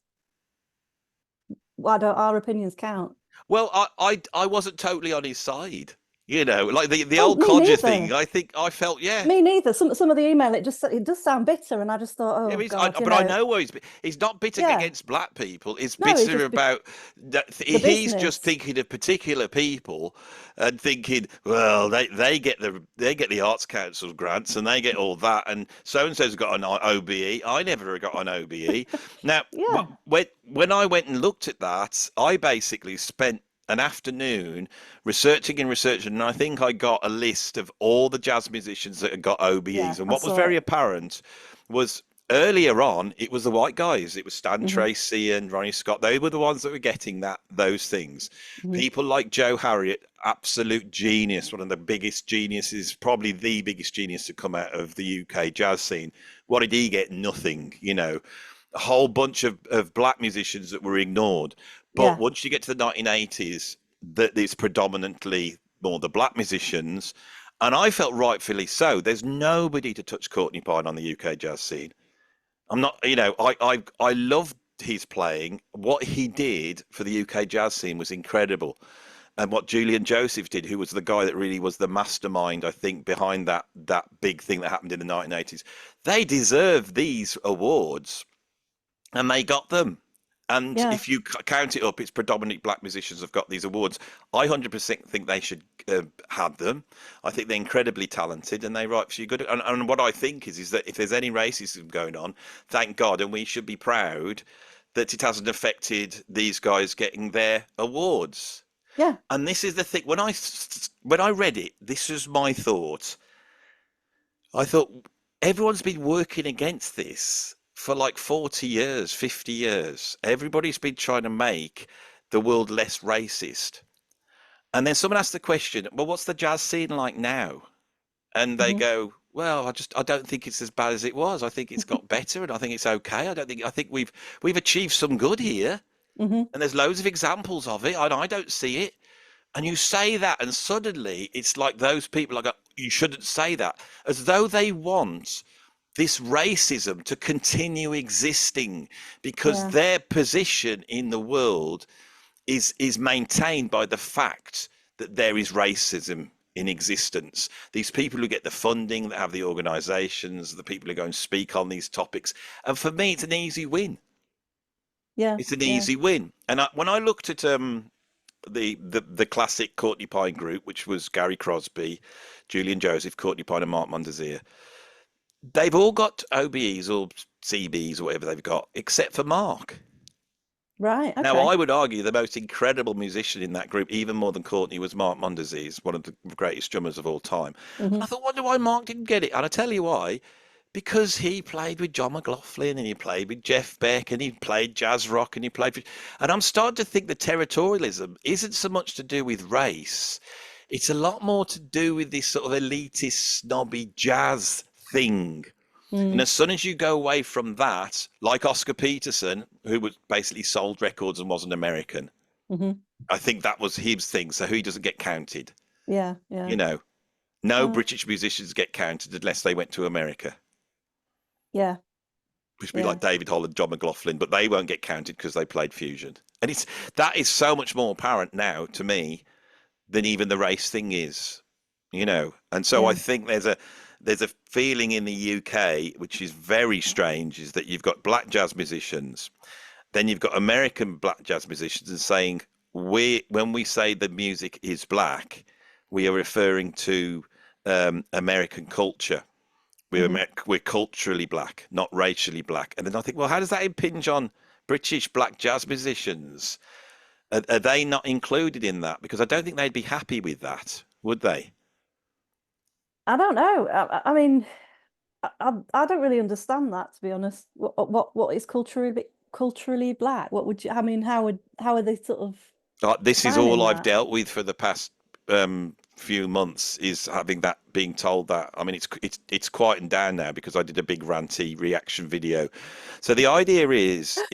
why don't our opinions count? well, I wasn't totally on his side. Like the Well, old me codger thing. neither. I felt, yeah. Me neither. Some of the email, it does sound bitter, and I just thought, Yeah, oh God, but I know where he's not bitter yeah. against black people. He's No, it's bitter just about that. the He's just business. thinking of particular people and thinking, well, they get the Arts Council grants and they get all that, and so's got an OBE. I never got an OBE. Now, Yeah. when I went and looked at that, I basically spent an afternoon researching and researching, and I think I got a list of all the jazz musicians that had got Yeah, OBEs. And I what was saw very it. apparent was earlier on, it was the white guys. It was Stan Hmm. Tracy and Ronnie Scott. They were the ones that were getting those things. Hmm. People like Joe Harriott, absolute genius, one of the biggest geniuses, probably the biggest genius to come out of the UK jazz scene. What did he get? Nothing, a whole bunch of black musicians that were ignored. But Yeah, once you get to the 1980s, that it's predominantly more the black musicians, and I felt rightfully so. There's nobody to touch Courtney Pine on the UK jazz scene. I'm not, I loved his playing. What he did for the UK jazz scene was incredible. And what Julian Joseph did, who was the guy that really was the mastermind, I think, behind that big thing that happened in the 1980s, they deserve these awards, and they got them. And yeah, if you count it up, it's predominantly black musicians have got these awards. I 100% think they should have them. I think they're incredibly talented and they rightfully good. And what I think is that if there's any racism going on, thank God, and we should be proud that it hasn't affected these guys getting their awards. yeah, And this is the thing. When I read it, this was my thought. I thought everyone's been working against this for like 40 years, 50 years. Everybody's been trying to make the world less racist. And then someone asked the question, well, what's the jazz scene like now? And they hmm, go, well, I don't think it's as bad as it was. I think it's got better and I think it's okay. I think we've achieved some good here. hmm, And there's loads of examples of it, and I don't see it. And you say that, and suddenly it's like those people like, you shouldn't say that, as though they want this racism to continue existing because yeah, their position in the world is maintained by the fact that there is racism in existence. These people who get the funding, that have the organizations, the people who go and speak on these topics. And for me, it's an easy win. yeah, It's an yeah, easy win. And when I looked at the classic Courtney Pine group, which was Gary Crosby, Julian Joseph, Courtney Pine, and Mark Mondesir, they've all got OBEs or CBs or whatever they've got, except for Mark. right, Now, okay. I would argue the most incredible musician in that group, even more than Courtney, was Mark Mondesir, one of the greatest drummers of all time. And Hmm. I thought, wonder why Mark didn't get it. And I tell you why. Because he played with John McLaughlin and he played with Jeff Beck and he played jazz rock and he played. And I'm starting to think the territorialism isn't so much to do with race. It's a lot more to do with this sort of elitist, snobby jazz thing. And Mm, as soon as you go away from that, like Oscar Peterson, who was basically sold records and wasn't American, hmm. I think that was his thing. So he doesn't get counted. Yeah, yeah, You know, no uh, British musicians get counted unless they went to America, yeah, which would be yeah, like David Holland, John McLaughlin, but they won't get counted because they played fusion. And that is so much more apparent now to me than even the race thing is. And so I yeah, think there's a feeling in the UK which is very strange, is that you've got black jazz musicians, then you've got American black jazz musicians, and saying when we say the music is black, we are referring to American culture. hmm. We're culturally black, not racially black. And then I think, well, how does that impinge on British black jazz musicians? Are they not included in that? Because I don't think they'd be happy with that, would they? I don't know. I mean, I don't really understand that, to be honest. What is culturally black? What would you? I mean, how are they sort of This is defining all I've that? dealt with for the past few months, is having that, being told that. I mean, it's quieting down now because I did a big ranty reaction video. So the idea is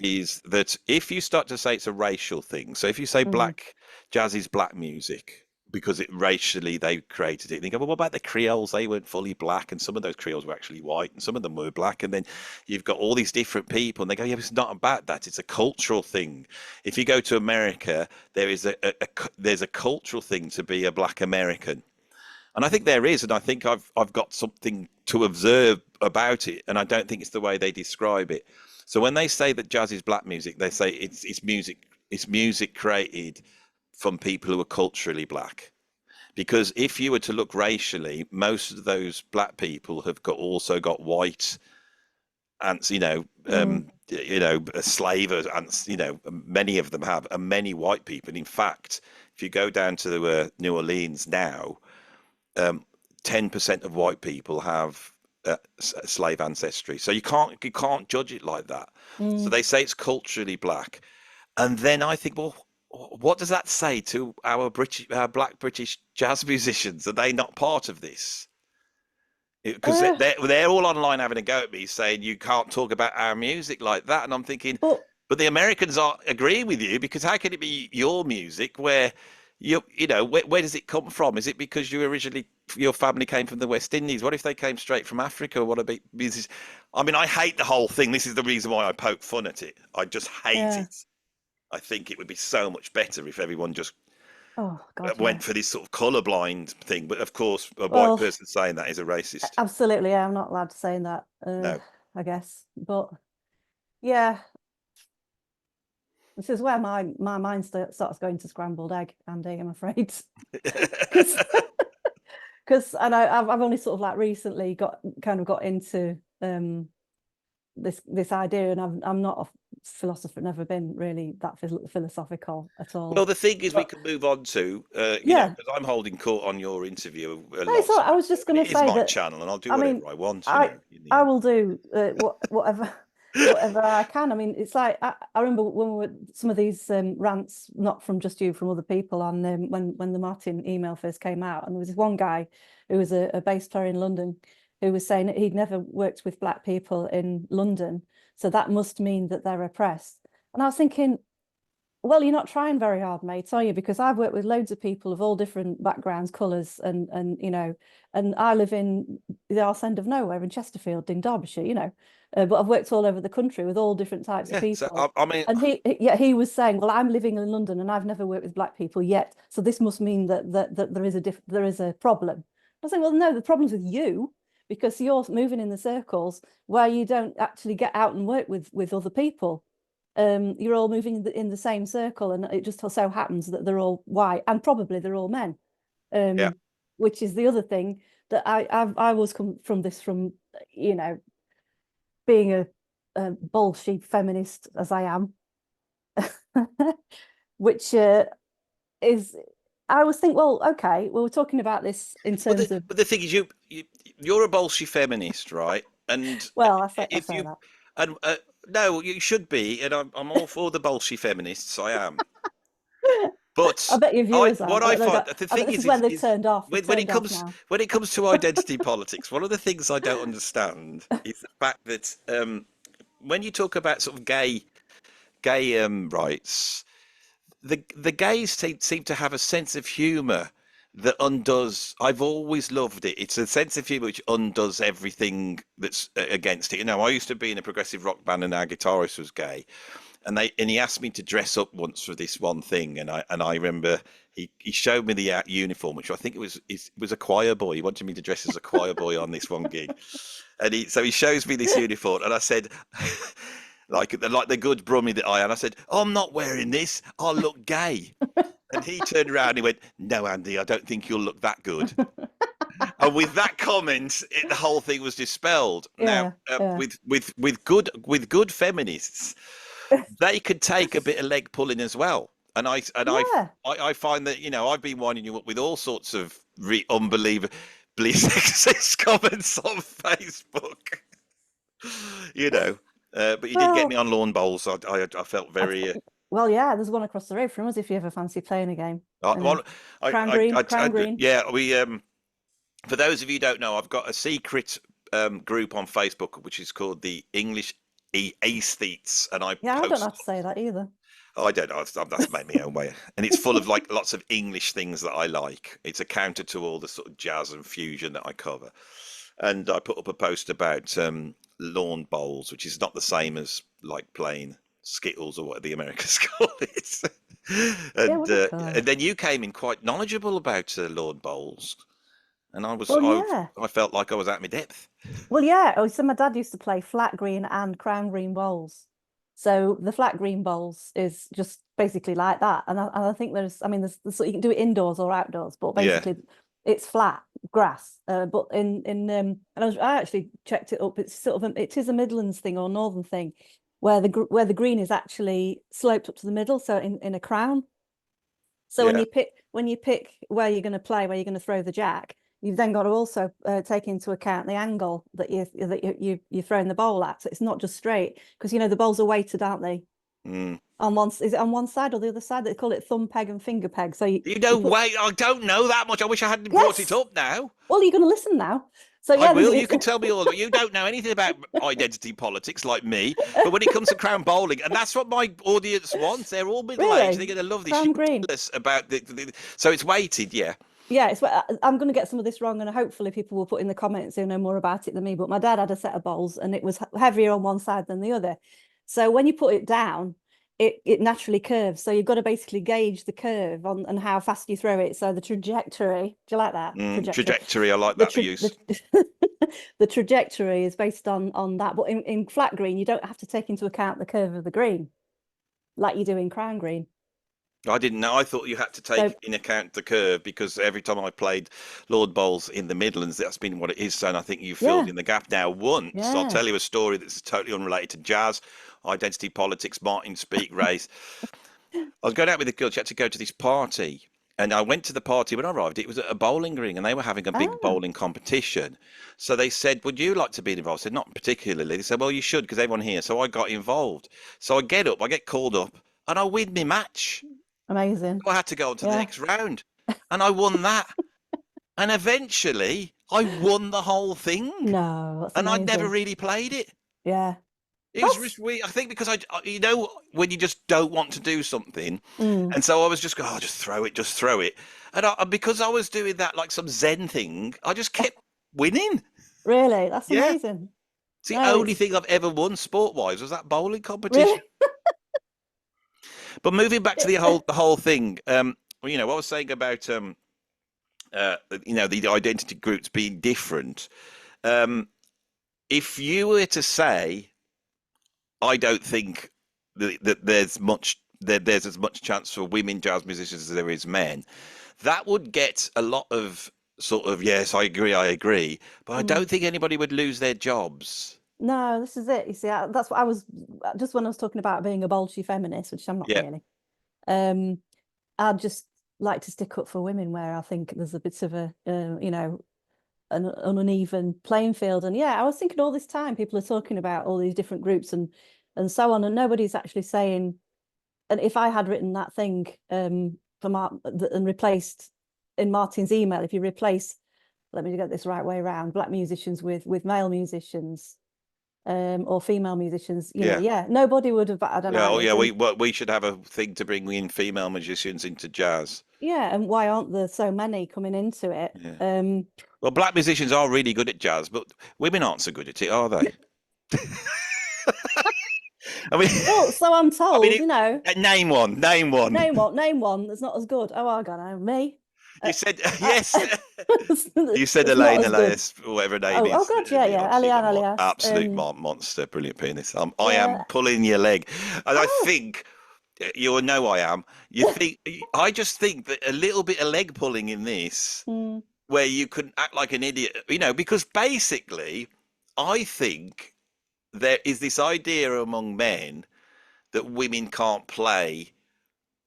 that if you start to say it's a racial thing, so if you say Hmm. black jazz is black music because it racially they created it, and you go, well, what about the Creoles? They weren't fully black, and some of those Creoles were actually white, and some of them were black, and then you've got all these different people, and they go, yeah, but it's not about that. It's a cultural thing. If you go to America, there is there's a cultural thing to be a black American, and I think there is, and I think I've got something to observe about it, and I don't think it's the way they describe it. So when they say that jazz is black music, they say it's music created from people who are culturally black. Because if you were to look racially, most of those black people have also got white ants, Mm, a slave ants, many of them have, and many white people. And in fact, if you go down to New Orleans now, 10% of white people have slave ancestry. So you can't judge it like that. So Mm. they say it's culturally black, and then I think, well, what does that say to our black British jazz musicians? Are they not part of this? Because Uh, they're all online having a go at me, saying you can't talk about our music like that, and I'm thinking, but but the Americans are agreeing with you, because how can it be your music where where does it come from? Is it because your family came from the West Indies? What if they came straight from Africa? What about music? I mean, I hate the whole thing. This is the reason why I poke fun at it. I just hate yeah. it. I think it would be so much better if everyone just Oh God, yeah. went for this sort of colorblind thing. But of course, a white Well, person saying that is a racist. absolutely. Yeah, I'm not allowed to say that. No. I guess, but yeah, this is where my mind starts going to scrambled egg, Andy. I'm afraid, because and I've only sort of like recently got into this idea, and I'm not a philosopher, never been really that philosophical at Well, all. the thing is, we But can move on to, yeah, because I'm holding court on your interview a no, lot. so So I was just and going it to is say my that. channel, and I'll do I mean, whatever I want, I in the I end. will do whatever whatever I can. I mean, it's like I remember when we were some of these rants, not from just you, from other people, on when the Martin email first came out, and there was this one guy who was a bass player in London who was saying that he'd never worked with black people in London, so that must mean that they're oppressed. And I was thinking, well, you're not trying very hard, mate, are you? Because I've worked with loads of people of all different backgrounds, colours, and and I live in the arse end of nowhere in Chesterfield in Derbyshire, but I've worked all over the country with all different types of Yeah. So people. I mean, And he was saying, well, I'm living in London and I've never worked with black people yet, so this must mean that there is a problem. I was saying, well, no, the problem's with you, because you're moving in the circles where you don't actually get out and work with other people. You're all moving in the same circle, and it just so happens that they're all white, and probably they're all men. yeah. Which is the other thing that I was come from this from you know being a bullshit feminist as I am, which is I always think, well, okay, well, we're talking about this in But terms of, the thing is, you're a bolshy feminist, right? And well, I if say you that. and no, you should be, and I'm all for the bolshy feminists. I am. I But bet your viewers are. what I No, find, the I bet thing this is when they've is turned off. They've when turned off now. it comes to identity politics, one of the things I don't understand is the fact that when you talk about sort of gay rights, the gays seem to have a sense of humour that undoes. I've always loved it. It's a sense of humour which undoes everything that's against it. I used to be in a progressive rock band, and our guitarist was gay, and he asked me to dress up once for this one thing, and I remember he showed me the uniform, which I think it was a choir boy. He wanted me to dress as a choir boy on this one gig, and he shows me this uniform, and I said, like the good brummie that I am, I said, "Oh, I'm not wearing this. I'll look gay." And he turned around and he went, "No, Andy, I don't think you'll look that good." And with that comment, the whole thing was dispelled. Now, Yeah, yeah, with good feminists, they could take a bit of leg pulling as well. And yeah. I find that I've been winding you up with all sorts of unbelievably sexist comments on Facebook. you know, but you did get me Well, on lawn bowls. I felt I, very. well, yeah. There's one across the road from us if you ever fancy playing a game. I, well, Crown Green. yeah, we for those of you who don't know, I've got a secret group on Facebook which is called the English Aesthetes, and I Yeah, I don't know post. how to say that either. I don't know. That's made me own way, and it's full of like lots of English things that I like. It's a counter to all the sort of jazz and fusion that I cover, and I put up a post about lawn bowls, which is not the same as like playing Skittles or what the Americans call it. Yeah, and what do you uh, call and it? then you came in quite knowledgeable about lawn bowls, and Well, yeah. I felt like I was at my depth. Well, yeah. Oh, so my dad used to play flat green and crown green bowls. So the flat green bowls is just basically like that. And I think I mean, so you can do it indoors or outdoors, but Yeah, basically it's flat grass. But and I actually checked it up. It's sort of it is a Midlands thing or Northern thing, where the green is actually sloped up to the middle, so in a crown. So Yeah. when you pick where you're going to play, where you're going to throw the jack, you've then got to also take into account the angle that you're throwing the bowl at. So it's not just straight, because you know the bowls are weighted, aren't they? Mm. Is it on one side or the other side? They call it thumb peg and finger peg. So You know, you put wait, I don't know that much. I wish I hadn't brought it yes. up now. Well, you're going to listen now. So I yeah, will. You can tell me all, but you don't know anything about identity politics like me. But when it comes to crown bowling, and that's what my audience wants, they're all middle aged. They're really going to love this. You crown can green. tell us about so it's weighted, yeah. Yeah, I'm going to get some of this wrong, and hopefully people will put in the comments who know more about it than me. But my dad had a set of bowls, and it was heavier on one side than the other. So when you put it down, it naturally curves. So you've got to basically gauge the curve on and how fast you throw it. So the trajectory, do you like that trajectory? Trajectory, I like The that use. the trajectory is based on that. But in flat green, you don't have to take into account the curve of the green like you do in crown green. I didn't know. I thought you had to So take in account the curve because every time I played Lord Bowls in the Midlands, that's been what it is. So, and I think you filled yeah, in the gap now once. I'll yeah. tell you a story that's totally unrelated to jazz, identity politics, Martin Speak race. I was going out with a girl. She had to go to this party. And I went to the party when I arrived. It was at a bowling ring and they were having a big Ah, bowling competition. So they said, would you like to be involved? I said, not particularly. They said, well, you should because everyone here. So I got involved. So I get called up and I win my match. amazing. I had to go on to the Yeah. next round and I won that. And eventually I won the whole thing. No, that's And I'd never amazing. really played it. Yeah. It was That's just weird. I think because you know, when you just don't want to do something. mm, And so I was just going, oh, just throw it. And because I was doing that like some Zen thing, I just kept winning. really, that's Yeah. amazing. It's the No, only it's thing I've ever won sport-wise was that bowling competition. really But moving back to the whole thing, well, you know, what I was saying about you know, the identity groups being different. Um, if you were to say, I don't think that there's as much chance for women jazz musicians as there is men, that would get a lot of sort of yes, I agree, but I mm. don't think anybody would lose their jobs. No, this is it. You see, that's what I was just when I was talking about being a bolshy feminist, which I'm not Yeah, really. Um, I'd just like to stick up for women where I think there's a bit of a you know, an uneven playing field. And yeah, I was thinking all this time people are talking about all these different groups and so on, and nobody's actually saying. And if I had written that thing for Mark and replaced in Martin's email, if you replace, let me get this right way around, black musicians with male musicians or female musicians, you know, yeah, yeah, nobody would have batted an yeah. Oh, eyelid. yeah. And We should have a thing to bring in female magicians into jazz. yeah, and why aren't there so many coming into it? Yeah. Well, black musicians are really good at jazz, but women aren't so good at it, are they? I mean, Well, so I'm I mean, told, you know, name one, name one. name one that's not as good. Oh, I don't know, me. You Uh, said uh, yes. You said that's not Elaine as good. Elias, whatever her name Oh is. God, yeah, yeah, Obviously, Eliane Elias. absolute monster, brilliant pianist. I Yeah. am pulling your leg, and I Oh, think you know I am. You think I just think that a little bit of leg pulling in this, mm, where you can act like an idiot, you know, because basically, I think there is this idea among men that women can't play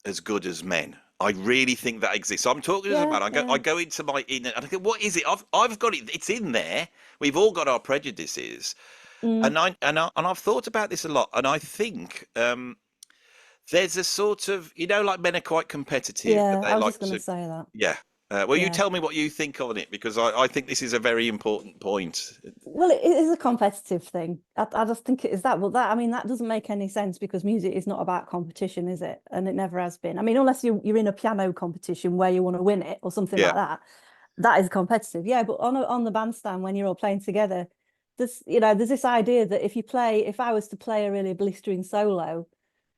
as good as men. I really think that exists. So I'm talking as a yeah, man. I yeah. go into my inner and I go, what is it? I've got it. It's in there. We've all got our prejudices, Mm, and I've thought about this a lot. And I think there's a sort of, you know, like men are quite competitive, and yeah, they I was just like going to to, say that. yeah. Well, you Yeah. tell me what you think on it because I think this is a very important point. Well, it is a competitive thing. I just think it is that. But that, I mean, that doesn't make any sense because music is not about competition, is it? And it never has been. I mean, unless you're in a piano competition where you want to win it or something Yeah, like that, that is competitive. Yeah, but on the bandstand when you're all playing together, there's this idea that if I was to play a really blistering solo,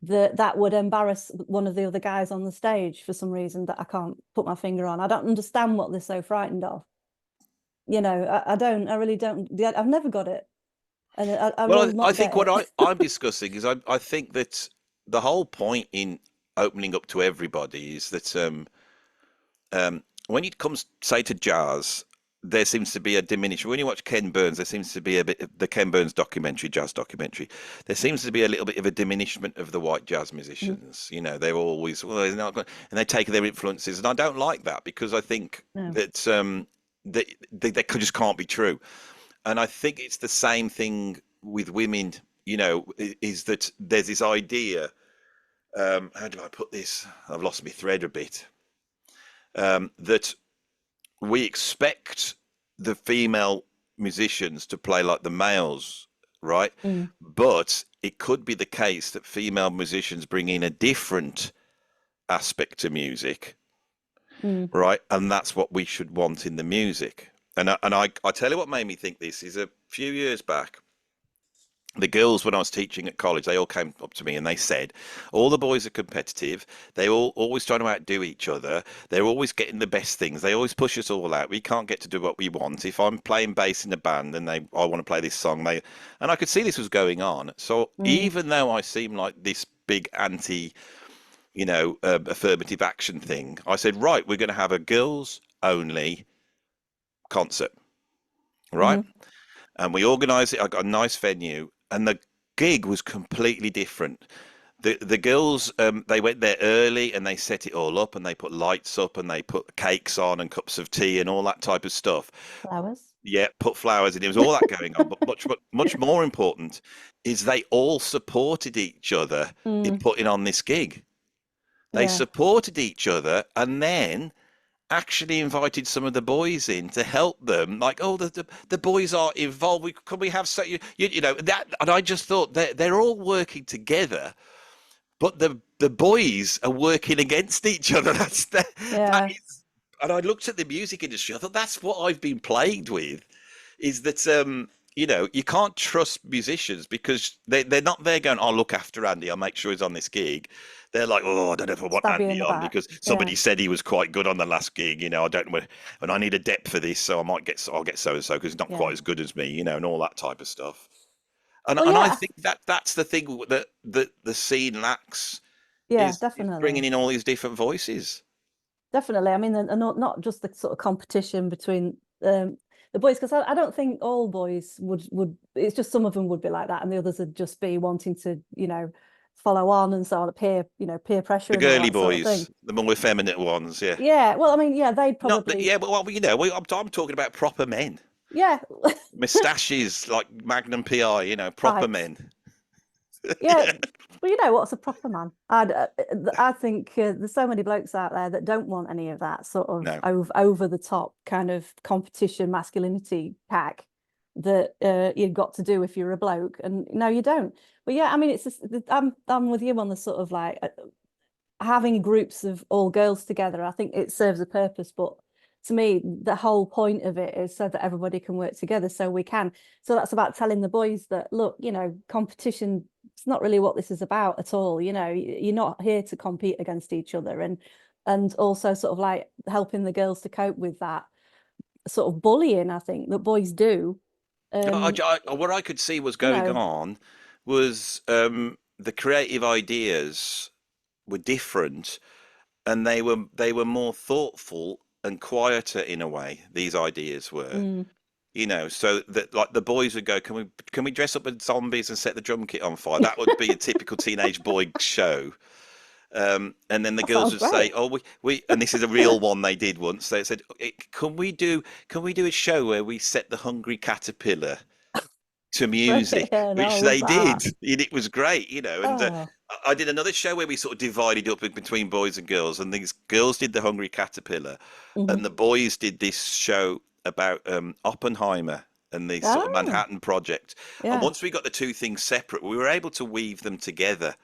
that would embarrass one of the other guys on the stage for some reason that I can't put my finger on. I don't understand what they're so frightened of. You know, I really don't. I've never got it, and I will well, I not think get what it. I'm discussing is I think that the whole point in opening up to everybody is that when it comes, say, to jazz, there seems to be a diminishment. When you watch Ken Burns, there seems to be a bit of the Ken Burns documentary, jazz documentary. There seems to be a little bit of a diminishment of the white jazz Mhm. musicians. You know, they're always, well, they're not, and they take their influences, and I don't like that because I think No. that they just can't be true. And I think it's the same thing with women. You know, is that there's this idea. How do I put this? I've lost my thread a bit. That we expect the female musicians to play like the males, right? Mm. But it could be the case that female musicians bring in a different aspect to music, Mm. right? And that's what we should want in the music. And I tell you what made me think this is a few years back. The girls, when I was teaching at college, they all came up to me and they said, all the boys are competitive. They all always trying to outdo each other. They're always getting the best things. They always push us all out. We can't get to do what we want. If I'm playing bass in a band and I want to play this song, and I could see this was going on. So Mm. even though I seem like this big anti, affirmative action thing, I said, right, we're going to have a girls only concert, right? Mm-hmm. And we organised it. I got a nice venue, and the gig was completely different. The girls, they went there early and they set it all up and they put lights up and they put cakes on and cups of tea and all that type of stuff. Flowers. Yeah, put flowers in. It was all that going on. But much more important is they all supported each other in Mm. putting on this gig. They Yeah. supported each other, and then actually invited some of the boys in to help them. Like, oh, the boys are involved. Can we have so you know that? And I just thought they're all working together, but the boys are working against each other. That Yeah. is. And I looked at the music industry. I thought that's what I've been plagued with. Is that you can't trust musicians because they're not there going, I'll look after Andy, I'll make sure he's on this gig. They're like, oh, I don't know if I want Stab you in Andy the on back. because Yeah. somebody said he was quite good on the last gig. I don't know, and I need a depth for this, so I'll get so and so because he's not Yeah. quite as good as me, and all that type of stuff. And Well, and I yeah. think that's the thing that the scene lacks Yeah, is bringing definitely. in all these different voices. Definitely. I mean, and not just the sort of competition between the boys, because I don't think all boys would. It's just some of them would be like that, and the others would just be wanting to, follow on and so on, peer pressure The and all girly that sort of thing. boys, the more effeminate ones, yeah. Yeah. Well, I mean, yeah, they'd Not that, probably, yeah, but I'm talking about proper men. yeah, Moustaches like Magnum PI, proper pipes. men. Yeah. Yeah. Well, what's a proper man? I think there's so many blokes out there that don't want any of that sort of No. over the top kind of competition masculinity pack that you've got to do if you're a bloke. And no, you don't. But yeah, I mean, it's just, I'm with you on the sort of like having groups of all girls together. I think it serves a purpose, but to me, the whole point of it is so that everybody can work together, so we can. So that's about telling the boys that, look, competition, it's not really what this is about at all. You're not here to compete against each other, and also sort of like helping the girls to cope with that sort of bullying, I think, that boys do. Um, What I could see was you going know, on was the creative ideas were different, and they were more thoughtful and quieter in a way. These ideas were, mm, so that like the boys would go, can we dress up as zombies and set the drum kit on fire? That would be a typical teenage boy show. And then the that girls sounds would say, great. "Oh, we," and this is a real one they did once. They said, can we do a show where we set the hungry caterpillar to music?" Yeah, no, I Which love they did, that. and it was great, And Oh, I did another show where we sort of divided up between boys and girls, and these girls did the hungry caterpillar, mhm. and the boys did this show about Oppenheimer and the sort of Oh, Manhattan Project. And yeah. once we got the two things separate, we were able to weave them together.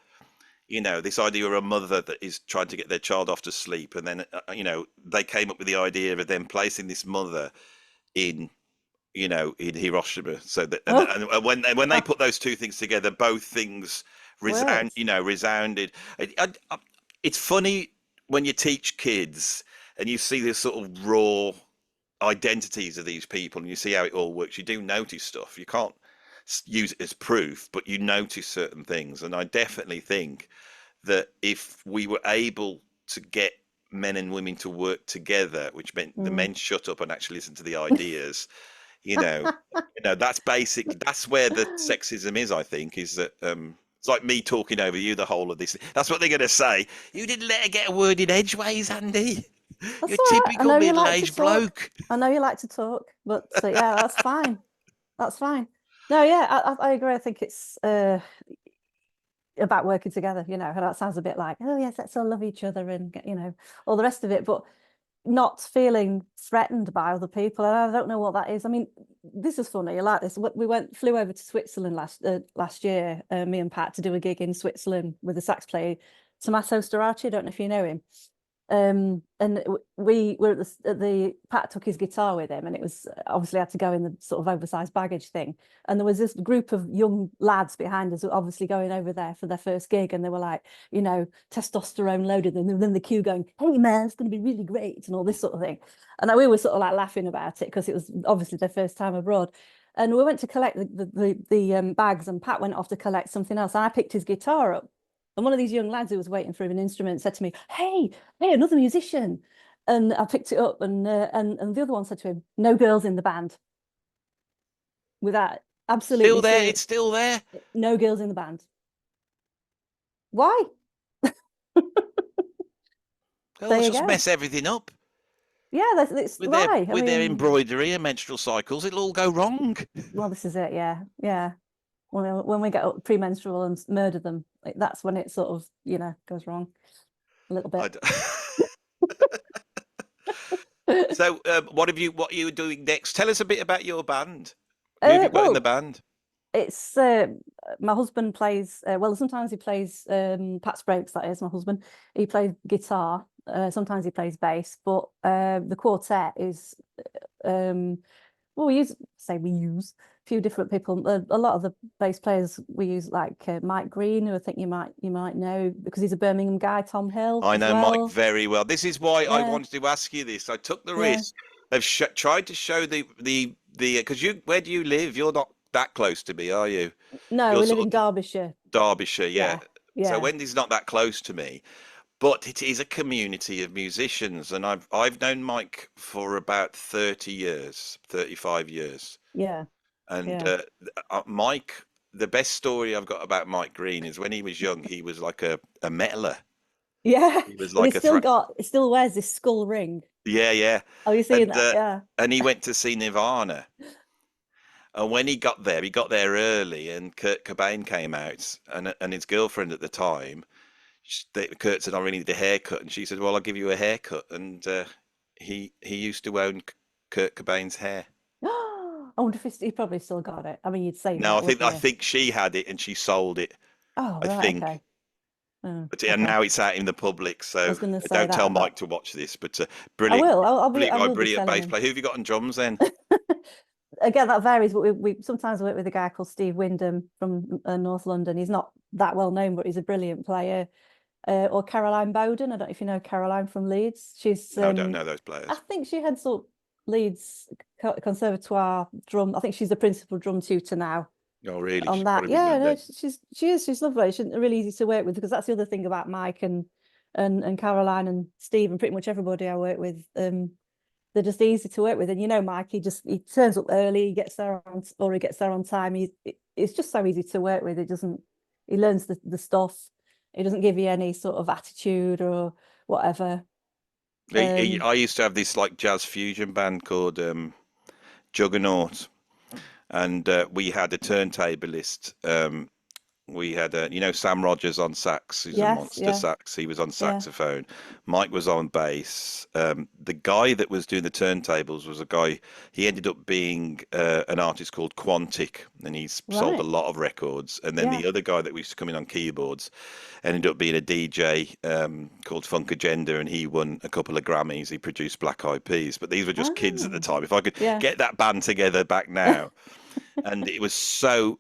This idea of a mother that is trying to get their child off to sleep, and then they came up with the idea of them placing this mother in in Hiroshima, so that and, Oh, and when they put those two things together, both things works. resounded. It's funny when you teach kids and you see this sort of raw identities of these people and you see how it all works. You do notice stuff. You can't use it as proof, but you notice certain things. And I definitely think that if we were able to get men and women to work together, which meant the Mm. men shut up and actually listen to the ideas. You know, that's basic. That's where the sexism is. I think is that it's like me talking over you the whole of this. That's what they're going to say. You didn't let her get a word in edgeways, Andy. That's You're all right. I typical know you like to middle-aged talk. bloke. I know you like to talk, but yeah, that's fine. That's fine. No, yeah, I agree. I think it's about working together, and that sounds a bit like, oh yes, let's all love each other and all the rest of it, but not feeling threatened by other people. And I don't know what that is. I mean, this is funny. I like this. We flew over to Switzerland last year, me and Pat, to do a gig in Switzerland with the sax player Tommaso Storace. I don't know if you know him. And we were at the Pat took his guitar with him, and it was obviously had to go in the sort of oversized baggage thing. And there was this group of young lads behind us, obviously going over there for their first gig, and they were like, testosterone loaded, and then the queue going, "Hey man, it's going to be really great," and all this sort of thing. And we were sort of like laughing about it because it was obviously their first time abroad. And we went to collect the bags, and Pat went off to collect something else. And I picked his guitar up. And one of these young lads who was waiting for an instrument said to me, "Hey, another musician." And I picked it up, and the other one said to him, "No girls in the band." With that, absolutely Still there. serious. It's still there. No girls in the band. Why? They'll There you just go. mess everything up Yeah, that's with their why. I with their mean, embroidery and menstrual cycles. It'll all go wrong. well, this is it. Yeah, yeah. When we get premenstrual and murder them, that's when it sort of, goes wrong a little I bit. d- So, what are you doing next? Tell us a bit about your band. Who have you got in the Well, band? it's my husband plays well, sometimes he plays Pat Sprakes, that is my husband. He plays guitar, sometimes he plays bass, but the quartet is well, we use a few different people. A lot of the bass players we use, like Mike Green, who I think you might know because he's a Birmingham guy. Tom Hill I as know Mike well. very well. This is why I Yeah, wanted to ask you this. I took the yeah. risk of tried to show the because where do you live? You're not that close to me, are you? No, You're we live sort in of Derbyshire. Derbyshire, yeah. Yeah, So yeah, Wendy's not that close to me, but it is a community of musicians, and I've known Mike for about 30 years, 35 years. yeah, And yeah, Mike, the best story I've got about Mike Green is when he was young, he was like a metaler. yeah. He was Well, like a he still wears this skull ring. yeah, yeah. Oh, you seeing And that? Yeah. he went to see Nirvana. And when he got there early, and Kurt Cobain came out, and his girlfriend at the time, Kurt said, "I really need a haircut," and she said, "Well, I'll give you a haircut." And he used to own Kurt Cobain's hair. I wonder if he probably still got it. I mean, you'd say Now that, wouldn't I you? think she had it and she sold it. Oh, I right. think. Okay. Oh, But and okay. now it's out in the public, I so was going to say don't tell that. Mike to watch this. But I brilliant, will. brilliant I guy, will be brilliant telling bass him. player. Who have you got on drums then? Again, that varies, but we sometimes work with a guy called Steve Wyndham from North London. He's not that well known, but he's a brilliant player. Or Caroline Bowden. I don't know if you know Caroline from Leeds. She's No, I don't know those I players. think she heads up Leeds Conservatoire drum. I think she's the principal drum tutor now Oh, really? on She's that. probably be Yeah, good no, then. she's lovely. She's really easy to work with because that's the other thing about Mike and Caroline and Steve and pretty much everybody I work with. They're just easy to work with. And Mike, he turns up early, he gets there on time. It's just so easy to work with. He learns the stuff. He doesn't give you any sort of attitude or whatever. I used to have this like jazz fusion band called Juggernaut, and we had a turntablist. We had Sam Rogers on sax, who's a Yes, monster yeah, sax. He was on yeah. saxophone. Mike was on bass. The guy that was doing the turntables was a guy. He ended up being an artist called Quantic, and he's sold a Right. lot of records. And then Yeah. the other guy that used to come in on keyboards ended up being a DJ called Funk Agenda, and he won a couple of Grammys. He produced Black Eyed Peas, but these were just kids at the Oh, time. If I could yeah. get that band together back now, and it was so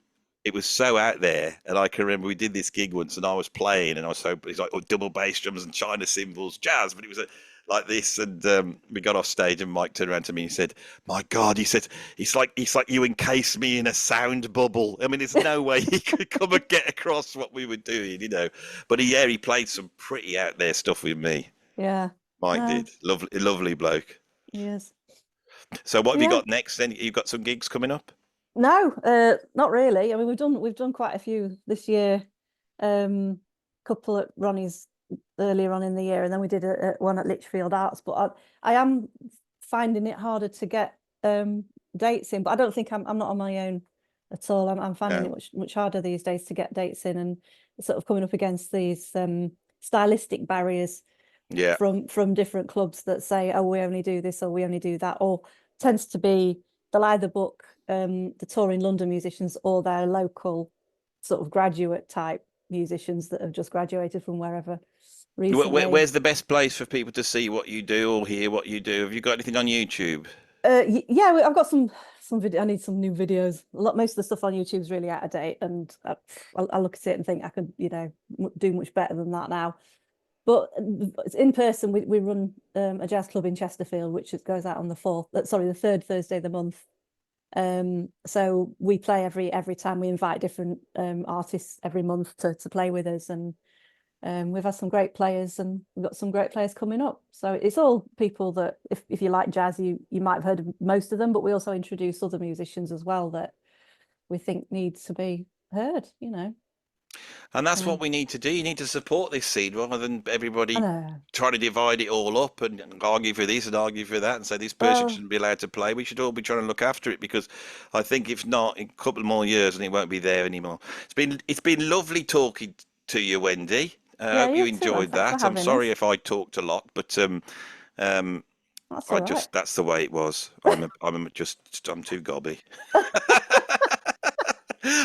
out there. And I can remember we did this gig once, and I was playing, and I was so it's like double bass drums and China cymbals, jazz, but it was like this. And we got off stage, and Mike turned around to me and said, "My God," he said, it's like you encased me in a sound bubble. I mean, there's no way he could come and get across what we were doing. But he played some pretty out there stuff with me. Yeah. Mike No, did. Lovely bloke. he is. So what have you Yeah. got next? Then you've got some gigs coming up. No, not really. I mean, we've done quite a few this year. Couple at Ronnie's earlier on in the year, and then we did one at Lichfield Arts. But I am finding it harder to get dates in. But I don't think I'm not on my own at all. I'm finding it No. much harder these days to get dates in, and sort of coming up against these stylistic barriers Yeah. from different clubs that say, oh, we only do this or we only do that, or tends to be they'll either book the touring London musicians or their local sort of graduate type musicians that have just graduated from wherever recently. Where's the best place for people to see what you do or hear what you do? Have you got anything on YouTube? Yeah, I've got some video. I need some new videos. Most of the stuff on YouTube is really out of date, and I look at it and think I could, do much better than that now. But in person, we run a jazz club in Chesterfield, which goes out on the third Thursday of the month. So we play every time. We invite different artists every month to play with us, and we've had some great players, and we've got some great players coming up. So it's all people that, if you like jazz, you might have heard of most of them, but we also introduce other musicians as well that we think need to be heard. And that's what we need to do. You need to support this scene rather than I everybody know. trying to divide it all up and argue for this and argue for that and say this person Well, shouldn't be allowed to play. We should all be trying to look after it, because I think if not, in a couple more years, and it won't be there anymore. It's been lovely talking to you, Wendy. I yeah, hope you you too, man. enjoyed Thanks for that. I'm having us. sorry if I talked a lot, but um, That's all right. that's the way it was. I'm too gobby.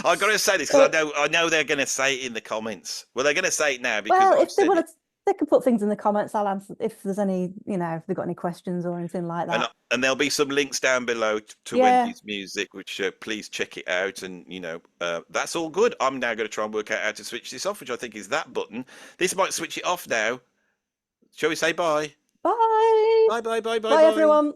I've got to say this because I know they're going to say it in the comments. Well, they're going to say it now because Well, I've if they said want it. to, they can put things in the comments. I'll answer if there's any, if they've got any questions or anything like And that. and there'll be some links down below to Yeah, Wendy's music, which please check it out. And that's all good. I'm now going to try and work out how to switch this off, which I think is that button. This might switch it off now. Shall we say bye? bye. Bye, bye, bye, bye, Bye, bye. everyone.